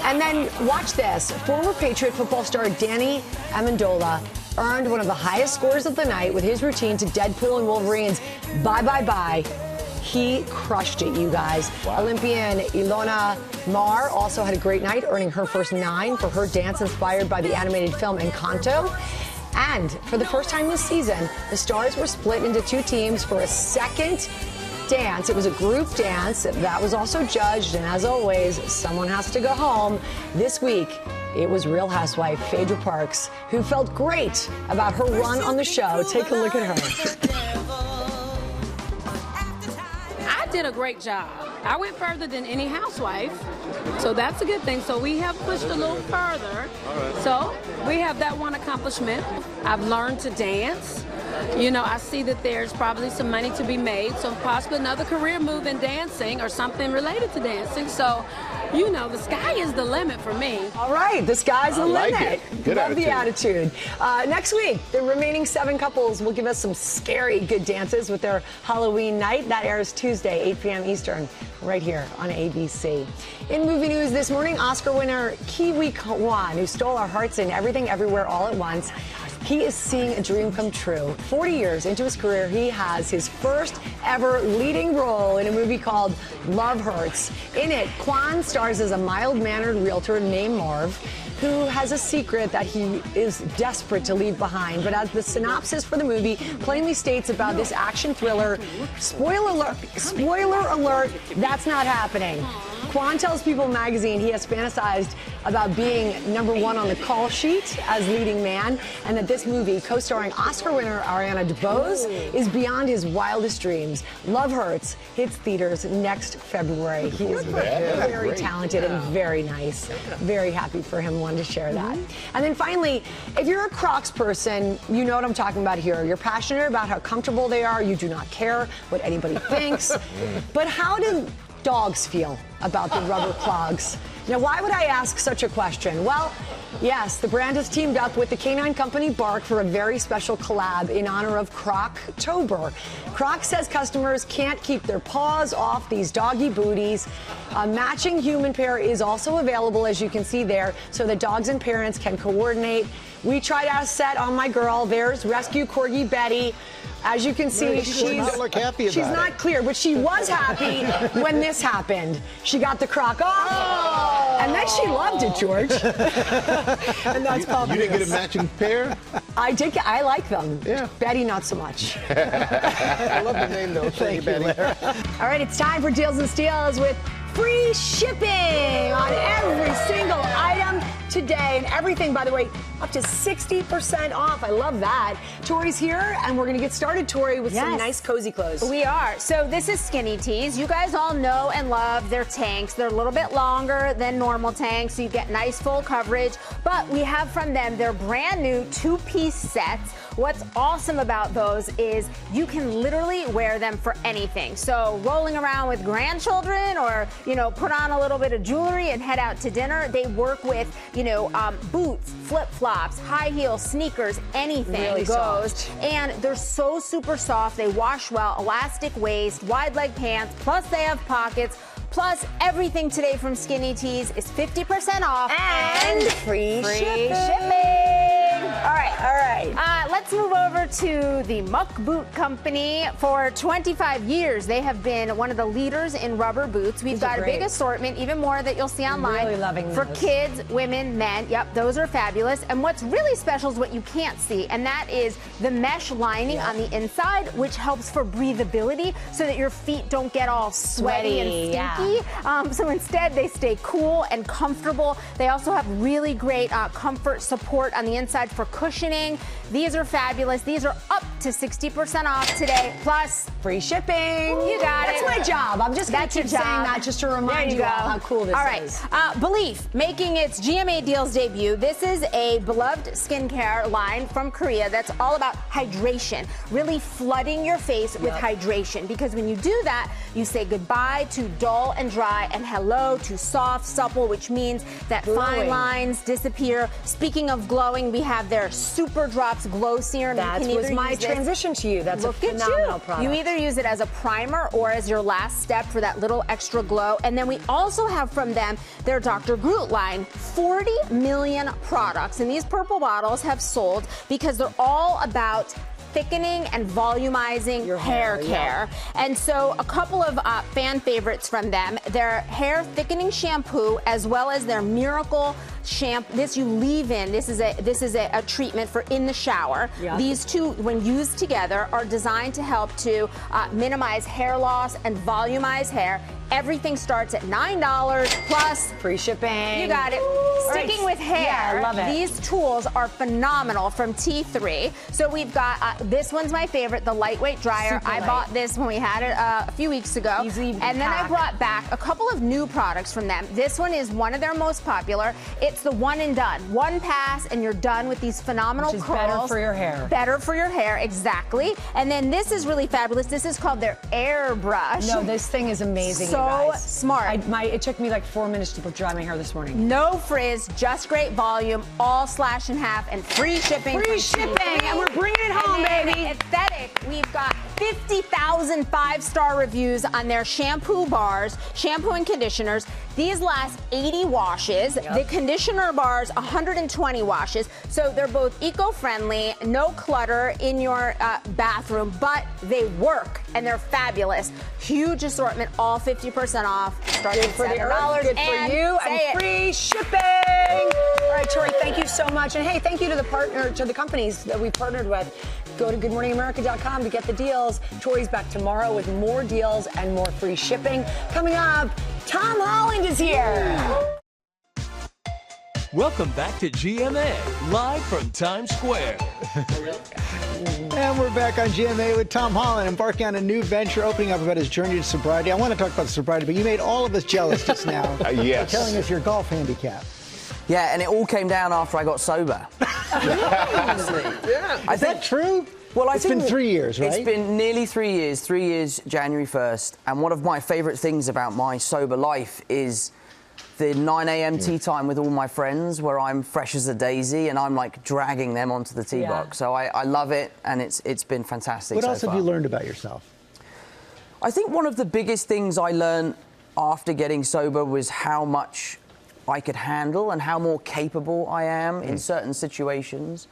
And then watch this. Former Patriot football star Danny Amendola earned one of the highest scores of the night with his routine to Deadpool and Wolverine's Bye Bye Bye. He crushed it, you guys. Wow. Olympian Ilona Mar also had a great night, earning her first 9 for her dance inspired by the animated film Encanto. And for the first time this season, the stars were split into 2 teams for a second dance. It was a group dance that was also judged, and as always, someone has to go home. This week, it was Real Housewife Phaedra Parks, who felt great about her run on the show. Take a look at her. I did a great job. I went further than any housewife, so that's a good thing. So we have pushed a little further. So we have that one accomplishment. I've learned to dance. You know, I see that there's probably some money to be made, so possibly another career move in dancing or something related to dancing. So, you know, the sky is the limit for me. All right, the sky's the limit. Like Good Love the attitude. Next week, the remaining 7 couples will give us some scary good dances with their Halloween night. That airs Tuesday, 8 p.m. Eastern, right here on ABC. In movie news this morning, Oscar winner Kiwi Kwan, who stole our hearts in Everything Everywhere All at Once, he is seeing a dream come true. 40 years into his career, he has his first ever leading role in a movie called Love Hurts. In it, Kwan stars as a mild-mannered realtor named Marv, who has a secret that he is desperate to leave behind. But as the synopsis for the movie plainly states about this action thriller, spoiler alert, that's not happening. Kwan tells People magazine he has fantasized about being #1 on the call sheet as leading man, and that this movie, co-starring Oscar winner Ariana DeBose, is beyond his wildest dreams. Love Hurts hits theaters next February. He is very talented and very nice. Very happy for him. Wanted to share that. And then finally, if you're a Crocs person, you know what I'm talking about here. You're passionate about how comfortable they are. You do not care what anybody thinks. But how do dogs feel about the rubber clogs? Now, why would I ask such a question? Well, yes, the brand has teamed up with the canine company Bark for a very special collab in honor of Croctober. Crocs says customers can't keep their paws off these doggy booties. A matching human pair is also available, as you can see there, so that dogs and parents can coordinate. We tried out a set on my girl. There's rescue corgi Betty. As you can see, she's not clear, but she was happy when this happened. She got the croc off, and then she loved it, George. And that's You didn't get a matching pair? I did. I like them. Yeah. Betty, not so much. I love the name, though. Thank you, Betty. All right, it's time for Deals and Steals with free shipping on every single item today. And everything, by the way, up to 60% off. I love that. Tori's here, and we're going to get started, Tori, with some nice cozy clothes. We are. So this is skinny tees. You guys all know and love their tanks. They're a little bit longer than normal tanks, so you get nice full coverage. But we have from them their brand new 2-piece sets. What's awesome about those is you can literally wear them for anything. So rolling around with grandchildren, or, you know, put on a little bit of jewelry and head out to dinner. They work with, you know, boots, flip-flops, high heels, sneakers, anything Really goes. soft. And they're so super soft. They wash well, elastic waist, wide leg pants, plus they have pockets. Plus, everything today from Skinny Tees is 50% off and free shipping. All right, right. Let's move over to the Muck Boot Company. For 25 years, they have been one of the leaders in rubber boots. We've got a big assortment, even more that you'll see online. Really loving for those. kids, women, men. Yep, those are fabulous. And what's really special is what you can't see, and that is the mesh lining on the inside, which helps for breathability so that your feet don't get all sweaty and stinky. So instead, they stay cool and comfortable. They also have really great comfort support on the inside for cushioning. These are fabulous. These are up to 60% off today, plus free shipping. You got That's it. my job. I'm just going to keep saying that just to remind you all how cool this is. All right. Belief, making its GMA Deals debut. This is a beloved skincare line from Korea that's all about hydration, really flooding your face with hydration. Because when you do that, you say goodbye to dull and dry and hello to soft, supple, which means that fine lines disappear. Speaking of glowing, we have their Super Drops Glow Serum. That was my transition to you. That's a phenomenal product. You either use it as a primer or as your last step for that little extra glow. And then we also have from them their Dr. Groot line, 40 million products. And these purple bottles have sold because they're all about thickening and volumizing your hair care. And so a couple of fan favorites from them, their hair thickening shampoo, as well as their Miracle shampoo. This you leave in. This is a treatment for in the shower. These two, when used together, are designed to help to minimize hair loss and volumize hair. Everything starts at $9 plus free shipping. You got it. Sticking with hair, Yeah, I love it. these tools are phenomenal from T3. So we've got, this one's my favorite, the lightweight dryer. Super I light. bought this when we had it a few weeks ago. Easy to and then I pack. brought back a couple of new products from them. This one is one of their most popular. It's the one and done. One pass and you're done with these phenomenal Which is curls. better for your hair. Better for your hair, exactly. And then this is really fabulous. This is called their airbrush. No, this thing is amazing. So you guys. smart. It took me like 4 minutes to dry my hair this morning. No frizz, just great volume, all slash in half, and free shipping. Free shipping, and we're bringing it home, baby. Aesthetic, we've got 50,000 five-star reviews on their shampoo bars, shampoo and conditioners. These last 80 washes. The conditioner bars, 120 washes. So they're both eco-friendly, no clutter in your bathroom, but they work and they're fabulous. Huge assortment, all 50% off. Starting Good for at the $7. earth, good for you, and free shipping. All right, Tori, thank you so much. And hey, thank you to the companies that we've partnered with. Go to goodmorningamerica.com to get the deals. Tori's back tomorrow with more deals and more free shipping. Coming up, Tom Holland is here. Welcome back to GMA, live from Times Square. And we're back on GMA with Tom Holland, embarking on a new venture, opening up about his journey to sobriety. I want to talk about sobriety, but you made all of us jealous just now. Yes. By telling us your golf handicap. Yeah, and it all came down after I got sober. Is that true? Well, It's been 3 years, right? It's been nearly 3 years. 3 years, January 1st. And one of my favourite things about my sober life is the 9 a.m. tea time with all my friends, where I'm fresh as a daisy and I'm like dragging them onto the tee box. So I love it, and it's been fantastic. What so else have far. you learned about yourself? I think one of the biggest things I learned after getting sober was how much I could handle and how more capable I am in certain situations.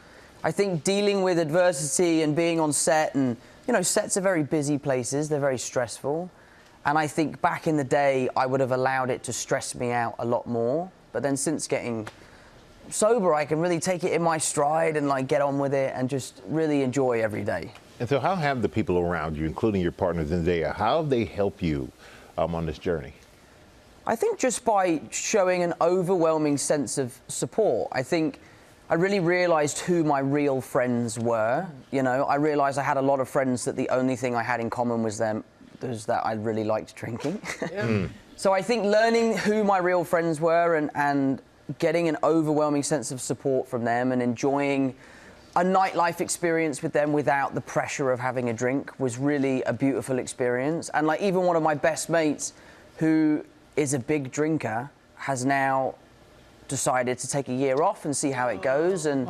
I think dealing with adversity and being on set, and sets are very busy places, they're very stressful. And I think back in the day, I would have allowed it to stress me out a lot more. But then since getting sober, I can really take it in my stride and like get on with it and just really enjoy every day. And so how have the people around you, including your partner Zendaya, how have they helped you on this journey? I think just by showing an overwhelming sense of support. I think I really realised who my real friends were. I realised I had a lot of friends that the only thing I had in common was that I really liked drinking. So I think learning who my real friends were and getting an overwhelming sense of support from them and enjoying a nightlife experience with them without the pressure of having a drink was really a beautiful experience. And like even one of my best mates, who is a big drinker, has now decided to take a year off and see how it goes. And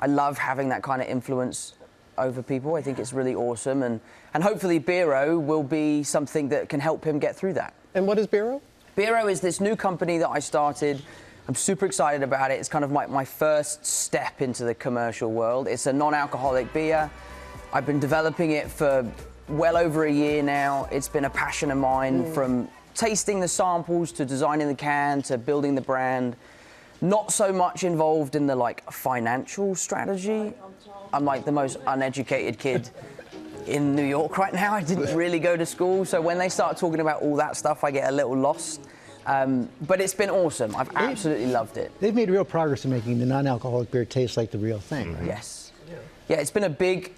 I love having that kind of influence over people. I think it's really awesome. And hopefully Biro will be something that can help him get through that. And what is Biro? Biro is this new company that I started I'm super excited about it. It's kind of my first step into the commercial world. It's a non-alcoholic beer. I've been developing it for well over a year now. It's been a passion of mine, from tasting the samples to designing the can to building the brand. Not so much involved in the financial strategy. I'm like the most uneducated kid in New York right now. I didn't really go to school, so when they start talking about all that stuff, I get a little lost. But it's been awesome. I've absolutely loved it. They've made real progress in making the non-alcoholic beer taste like the real thing, right? Yes. Yeah, it's been a big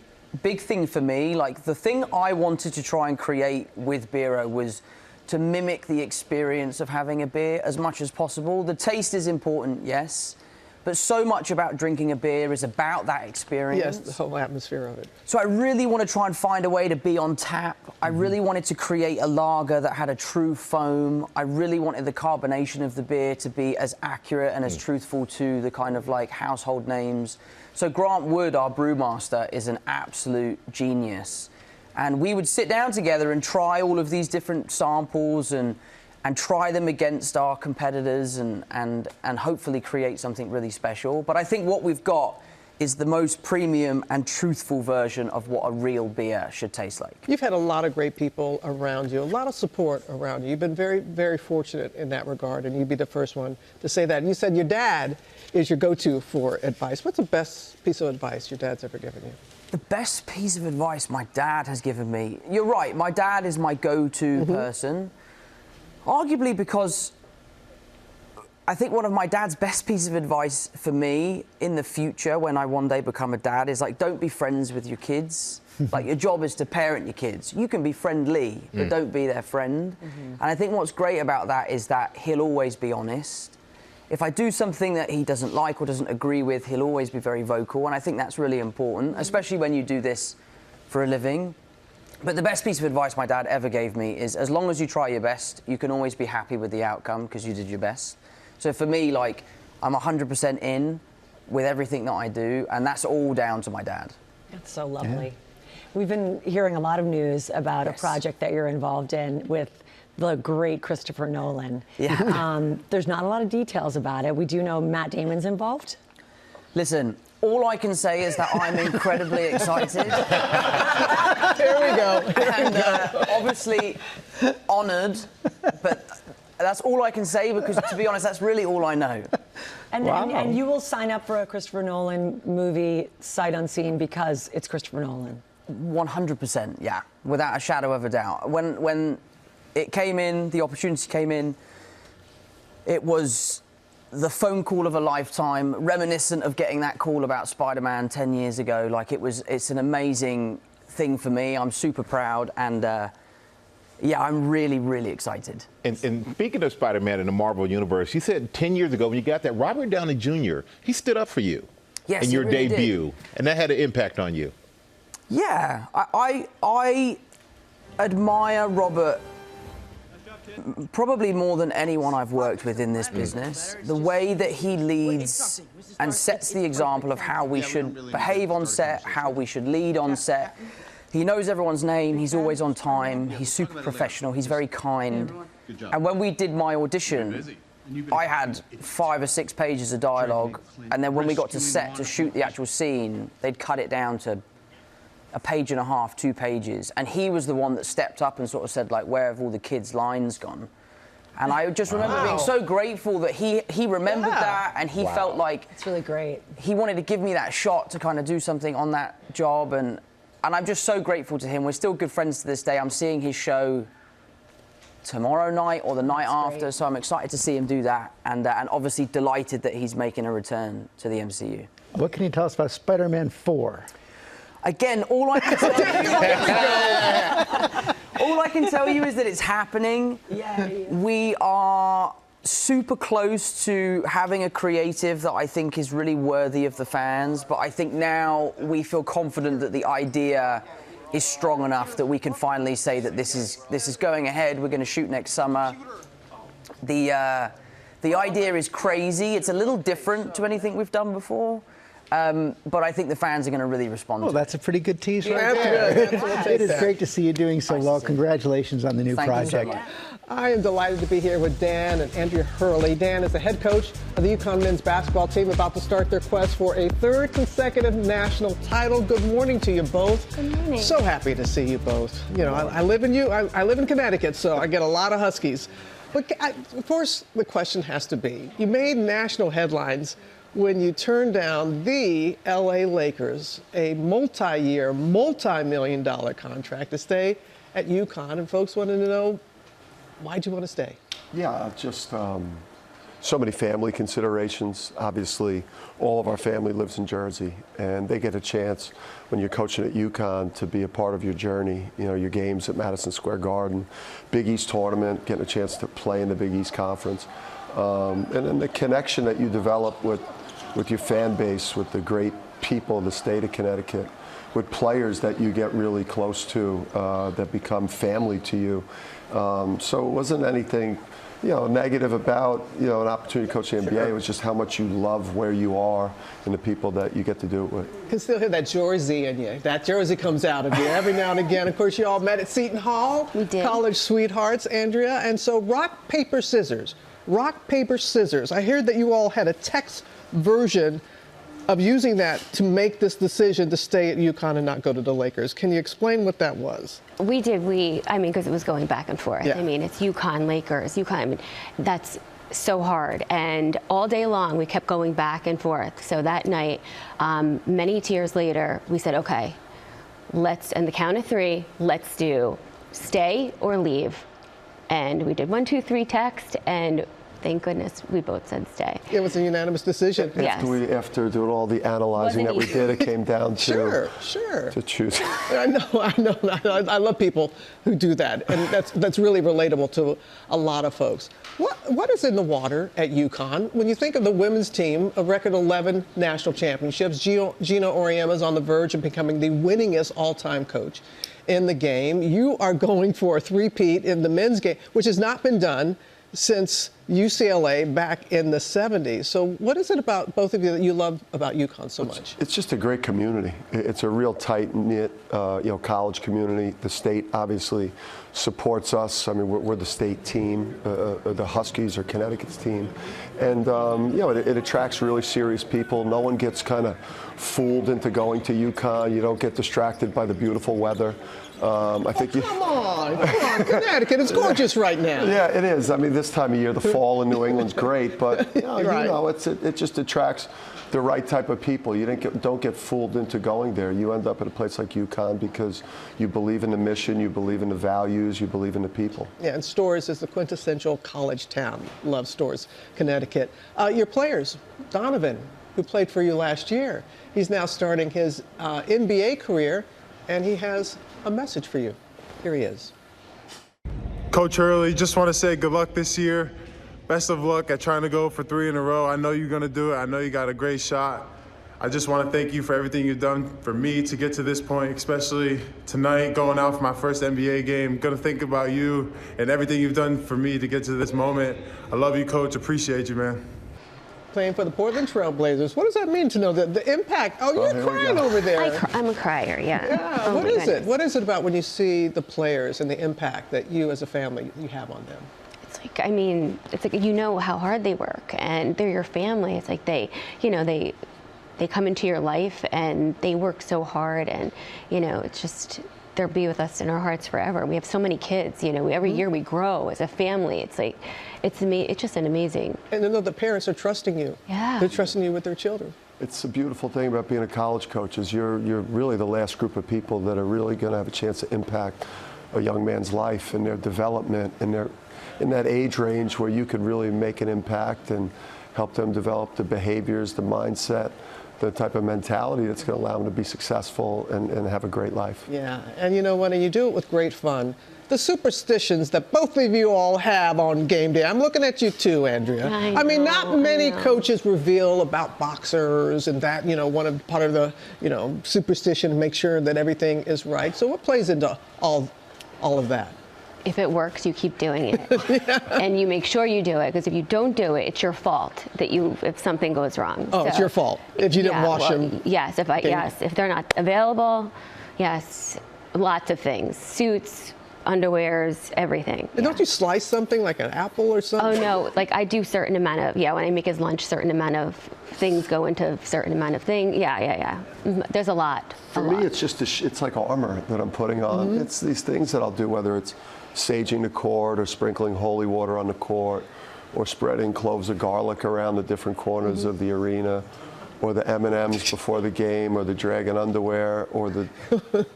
thing for me. Like, the thing I wanted to try and create with Beero was to mimic the experience of having a beer as much as possible. The taste is important, yes, but so much about drinking a beer is about that experience. Yes, the whole atmosphere of it. So I really want to try and find a way to be on tap. I really wanted to create a lager that had a true foam. I really wanted the carbonation of the beer to be as accurate and as truthful to the kind of household names. So Grant Wood, our brewmaster, is an absolute genius. And we would sit down together and try all of these different samples and try them against our competitors and hopefully create something really special. But I think what we've got is the most premium and truthful version of what a real beer should taste like. You've had a lot of great people around you, a lot of support around you. You've been very, very fortunate in that regard, and you'd be the first one to say that. And you said your dad is your go-to for advice. What's the best piece of advice your dad's ever given you? The best piece of advice my dad has given me. You're right, my dad is my go-to person. Arguably because I think one of my dad's best pieces of advice for me in the future when I one day become a dad is don't be friends with your kids. Your job is to parent your kids. You can be friendly, but don't be their friend. And I think what's great about that is that he'll always be honest. If I do something that he doesn't like or doesn't agree with, he'll always be very vocal, and I think that's really important, especially when you do this for a living. But the best piece of advice my dad ever gave me is, as long as you try your best, you can always be happy with the outcome because you did your best. So for me, I'm 100% in with everything that I do, and that's all down to my dad. That's so lovely. We've been hearing a lot of news about a project that you're involved in with the great Christopher Nolan. There's not a lot of details about it. We do know Matt Damon's involved. Listen, all I can say is that I'm incredibly excited. There we go. And obviously honoured, but that's all I can say because, to be honest, that's really all I know. And you will sign up for a Christopher Nolan movie sight unseen because it's Christopher Nolan. 100%, yeah, without a shadow of a doubt. When it came in, the opportunity came in, it was the phone call of a lifetime, reminiscent of getting that call about Spider-Man 10 years ago. It's an amazing thing for me. I'm super proud, and yeah, I'm really, really excited. And speaking of Spider-Man in the Marvel Universe, you said 10 years ago when you got that, Robert Downey Jr., he stood up for you in your really debut, did. And that had an impact on you. Yeah, I admire Robert probably more than anyone I've worked with in this business. The way that he leads and sets the example of how we should behave on set, how we should lead on set. He knows everyone's name, he's always on time, he's super professional, he's very kind. And when we did my audition, I had 5 or 6 pages of dialogue, and then when we got to set to shoot the actual scene, they'd cut it down to a page and a half, 2 pages, and he was the one that stepped up and sort of said, where have all the kids' lines gone? And I just remember being so grateful that he remembered that, and he felt like it's really great. He wanted to give me that shot to kind of do something on that job, and I'm just so grateful to him. We're still good friends to this day. I'm seeing his show tomorrow night or the night after, so I'm excited to see him do that, and obviously delighted that he's making a return to the MCU. What can you tell us about Spider-Man 4? Again, all I can tell you is that it's happening. We are super close to having a creative that I think is really worthy of the fans, but I think now we feel confident that the idea is strong enough that we can finally say that this is going ahead. We're going to shoot next summer. The idea is crazy. It's a little different to anything we've done before. But I think the fans are going to really respond to it. That's a pretty good tease right That's there. good. That's It is great to see you doing so well. Congratulations on the new Thank you so project. much. I am delighted to be here with Dan and Andrea Hurley. Dan is the head coach of the UConn men's basketball team, about to start their quest for a third consecutive national title. Good morning to you both. Good morning. So happy to see you both. You know, I live in Connecticut, so I get a lot of Huskies. But of course, the question has to be, you made national headlines when you turned down the LA Lakers, a multi-year, multi-million-dollar contract to stay at UConn, and folks wanted to know, why'd you want to stay? Yeah, just so many family considerations. Obviously, all of our family lives in Jersey, and they get a chance when you're coaching at UConn to be a part of your journey. You know, your games at Madison Square Garden, Big East tournament, getting a chance to play in the Big East Conference, and then the connection that you develop with your fan base, with the great people of the state of Connecticut, with players that you get really close to, that become family to you. So it wasn't anything, negative about, an opportunity to coach the NBA. It was just how much you love where you are and the people that you get to do it with. You can still hear that Jersey in you. That Jersey comes out of you every now and again. Of course, you all met at Seton Hall. We did. College sweethearts, Andrea. And so rock, paper, scissors. Rock, paper, scissors. I heard that you all had a text version of using that to make this decision to stay at UConn and not go to the Lakers. Can you explain what that was? We did. Because it was going back and forth. Yeah. It's UConn, Lakers, UConn. That's so hard. And all day long, we kept going back and forth. So that night, many tears later, we said, okay, let's, on the count of three, let's do stay or leave. And we did 1, 2, 3 text, and thank goodness we both said stay. It was a unanimous decision. After doing all the analyzing that we did, it came down to to choose. I know. I love people who do that, and that's really relatable to a lot of folks. What is in the water at UConn when you think of the women's team, a record 11 national championships? Gina Auriemma is on the verge of becoming the winningest all-time coach in the game. You are going for a three-peat in the men's game, which has not been done since UCLA back in the 70s. So what is it about both of you that you love about UConn so much? It's just a great community. It's a real tight-knit, college community. The state obviously supports us. I mean, we're the state team. The Huskies are Connecticut's team. And, it attracts really serious people. No one gets kind of fooled into going to UConn. You don't get distracted by the beautiful weather. Come on, Connecticut is gorgeous right now. Yeah, it is. I mean, this time of year, the fall in New England's great, but it just attracts the right type of people. You don't get fooled into going there. You end up at a place like UConn because you believe in the mission, you believe in the values, you believe in the people. Yeah, and Storrs is the quintessential college town. Love Storrs, Connecticut. Your players, Donovan, who played for you last year, he's now starting his NBA career, and he has a message for you. Here he is. Coach Hurley, just want to say good luck this year. Best of luck at trying to go for 3 in a row. I know you're going to do it. I know you got a great shot. I just want to thank you for everything you've done for me to get to this point, especially tonight going out for my first NBA game. Going to think about you and everything you've done for me to get to this moment. I love you, Coach. Appreciate you, man. Playing for the Portland Trail Blazers. What does that mean to know the impact? Oh, you're crying over there. I'm a crier, yeah. Yeah. Oh, what is it? What is it about when you see the players and the impact that you as a family, you have on them? It's like how hard they work, and they're your family. It's like they come into your life and they work so hard, and it's just they'll be with us in our hearts forever. We have so many kids. Every year we grow as a family. It's like it's just an amazing. And I know the parents are trusting you. Yeah. They're trusting you with their children. It's a beautiful thing about being a college coach is you're really the last group of people that are really going to have a chance to impact a young man's life and their development, and they're in that age range where you could really make an impact and help them develop the behaviors, the mindset, the type of mentality that's going to allow them to be successful and have a great life. Yeah, and when you do it with great fun, the superstitions that both of you all have on game day. I'm looking at you too, Andrea. I mean, not many coaches reveal about boxers and that, part of the, superstition to make sure that everything is right. So what plays into all of that? if it works, you keep doing it, and you make sure you do it. Because if you don't do it, it's your fault if something goes wrong. Oh, so, it's your fault if you didn't wash them. Yes, if they're not available, yes, lots of things, suits, underwears, everything. And don't you slice something like an apple or something? Oh no, like I do certain amount of, when I make his lunch, certain amount of things go into certain amount of thing. Yeah. There's a lot. For me, it's just it's like armor that I'm putting on. Mm-hmm. It's these things that I'll do, whether it's saging the court or sprinkling holy water on the court or spreading cloves of garlic around the different corners of the arena, or the M&Ms before the game, or the dragon underwear, or the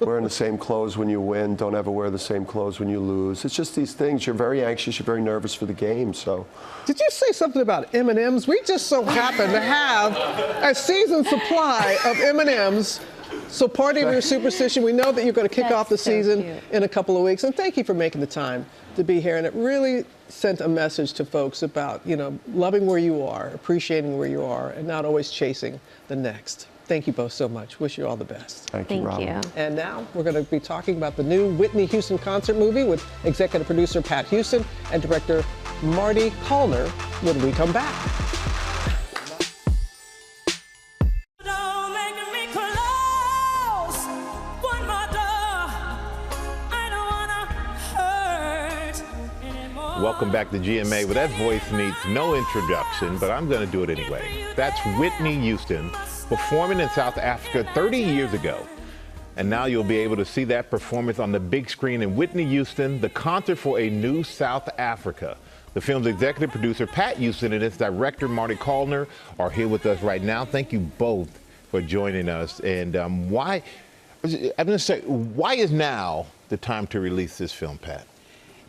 wearing the same clothes when you win, don't ever wear the same clothes when you lose. It's just these things. You're very anxious, you're very nervous for the game, so. Did you say something about M&Ms? We just so happen to have a season supply of M&Ms. So part of your superstition, we know that you're going to kick off the season in a couple of weeks, and thank you for making the time to be here. And it really sent a message to folks about, loving where you are, appreciating where you are, and not always chasing the next. Thank you both so much. Wish you all the best. Thank you, Robin. And now we're going to be talking about the new Whitney Houston concert movie with executive producer Pat Houston and director Marty Callner when we come back. Welcome back to GMA. Well, that voice needs no introduction, but I'm going to do it anyway. That's Whitney Houston performing in South Africa 30 years ago. And now you'll be able to see that performance on the big screen in Whitney Houston, the concert for a new South Africa. The film's executive producer, Pat Houston, and its director, Marty Callner, are here with us right now. Thank you both for joining us. And I'm going to say, why is now the time to release this film, Pat?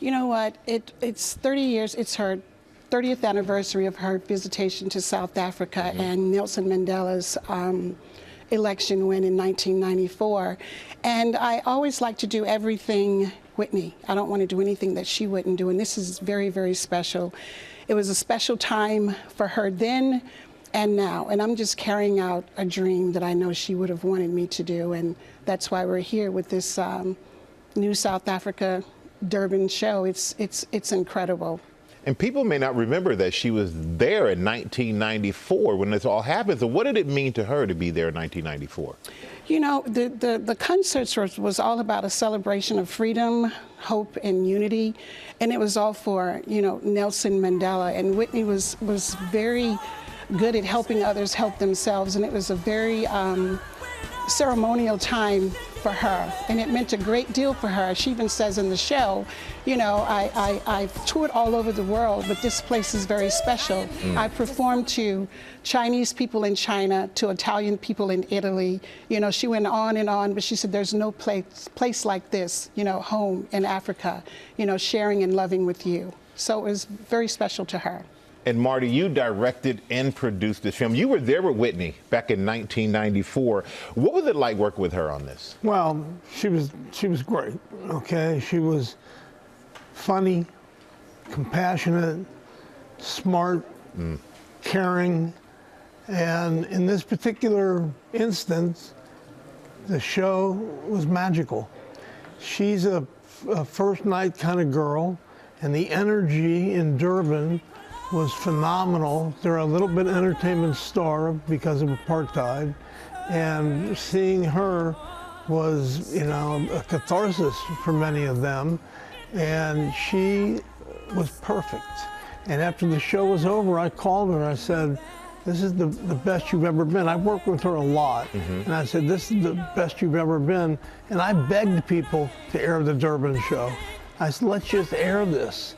You know what? It's 30 years. It's her 30th anniversary of her visitation to South Africa and Nelson Mandela's election win in 1994. And I always like to do everything Whitney. I don't want to do anything that she wouldn't do. And this is very, very special. It was a special time for her then and now. And I'm just carrying out a dream that I know she would have wanted me to do. And that's why we're here with this new South Africa Durban show. It's incredible. And people may not remember that she was there in 1994 when this all happened. So what did it mean to her to be there in 1994? The concerts was all about a celebration of freedom, hope, and unity. And it was all for, Nelson Mandela. And Whitney was very good at helping others help themselves. And it was a very ceremonial time for her, and it meant a great deal for her. She even says in the show, I've toured all over the world, but this place is very special. I performed to Chinese people in China, to Italian people in Italy. She went on and on, but she said there's no place like this, home in Africa, sharing and loving with you. So it was very special to her. And Marty, you directed and produced this film. You were there with Whitney back in 1994. What was it like working with her on this? Well, she was great, okay? She was funny, compassionate, smart, caring, and in this particular instance, the show was magical. She's a first night kind of girl, and the energy in Durban was phenomenal. They're a little bit entertainment starved because of apartheid, and seeing her was, a catharsis for many of them, and she was perfect. And after the show was over, I called her and I said, this is the best you've ever been. I've worked with her a lot, and I said, this is the best you've ever been. And I begged people to air the Durban show. I said, let's just air this.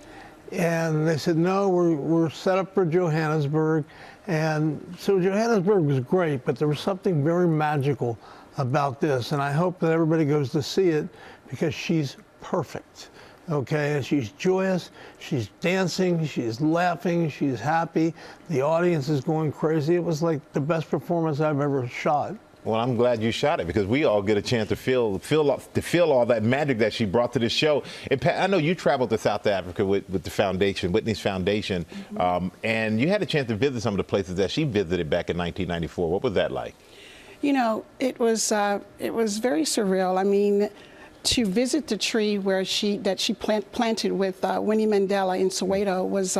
And they said, no, we're set up for Johannesburg. And so Johannesburg was great, but there was something very magical about this. And I hope that everybody goes to see it because she's perfect, okay? And she's joyous, she's dancing, she's laughing, she's happy. The audience is going crazy. It was like the best performance I've ever shot. Well, I'm glad you shot it because we all get a chance to feel all that magic that she brought to the show. And Pat, I know you traveled to South Africa with the foundation, Whitney's foundation, and you had a chance to visit some of the places that she visited back in 1994. What was that like? It was very surreal. I mean, to visit the tree where she planted with Winnie Mandela in Soweto was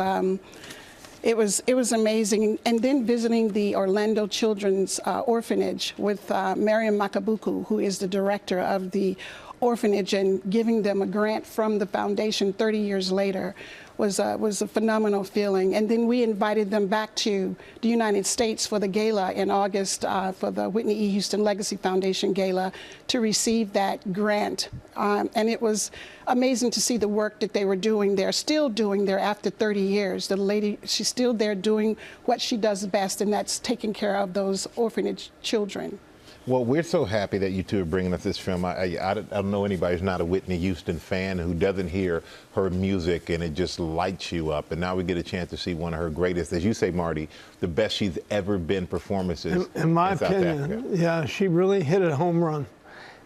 it was amazing. And then visiting the Orlando Children's Orphanage with Mariam Makabuku, who is the director of the orphanage, and giving them a grant from the foundation 30 years later was a phenomenal feeling. And then we invited them back to the United States for the gala in August, for the Whitney E. Houston Legacy Foundation Gala, to receive that grant. And it was amazing to see the work that they were doing there, still doing there after 30 years. The lady, she's still there doing what she does best, and that's taking care of those orphanage children. Well, we're so happy that you two are bringing us this film. I don't know anybody who's not a Whitney Houston fan who doesn't hear her music and it just lights you up. And now we get a chance to see one of her greatest, as you say, Marty, the best she's ever been performances in my South opinion, Africa. Yeah, she really hit a home run.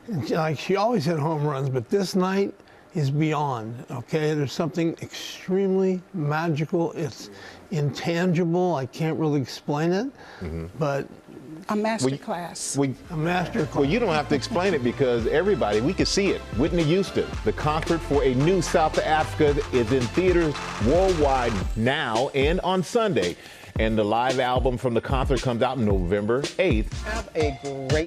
And like, she always hit home runs, but this night is beyond, okay? There's something extremely magical. It's intangible. I can't really explain it, but a master class. A master class. Well, you don't have to explain it because everybody, we can see it. Whitney Houston, the concert for a new South Africa, is in theaters worldwide now and on Sunday. And the live album from the concert comes out November 8th. Have a great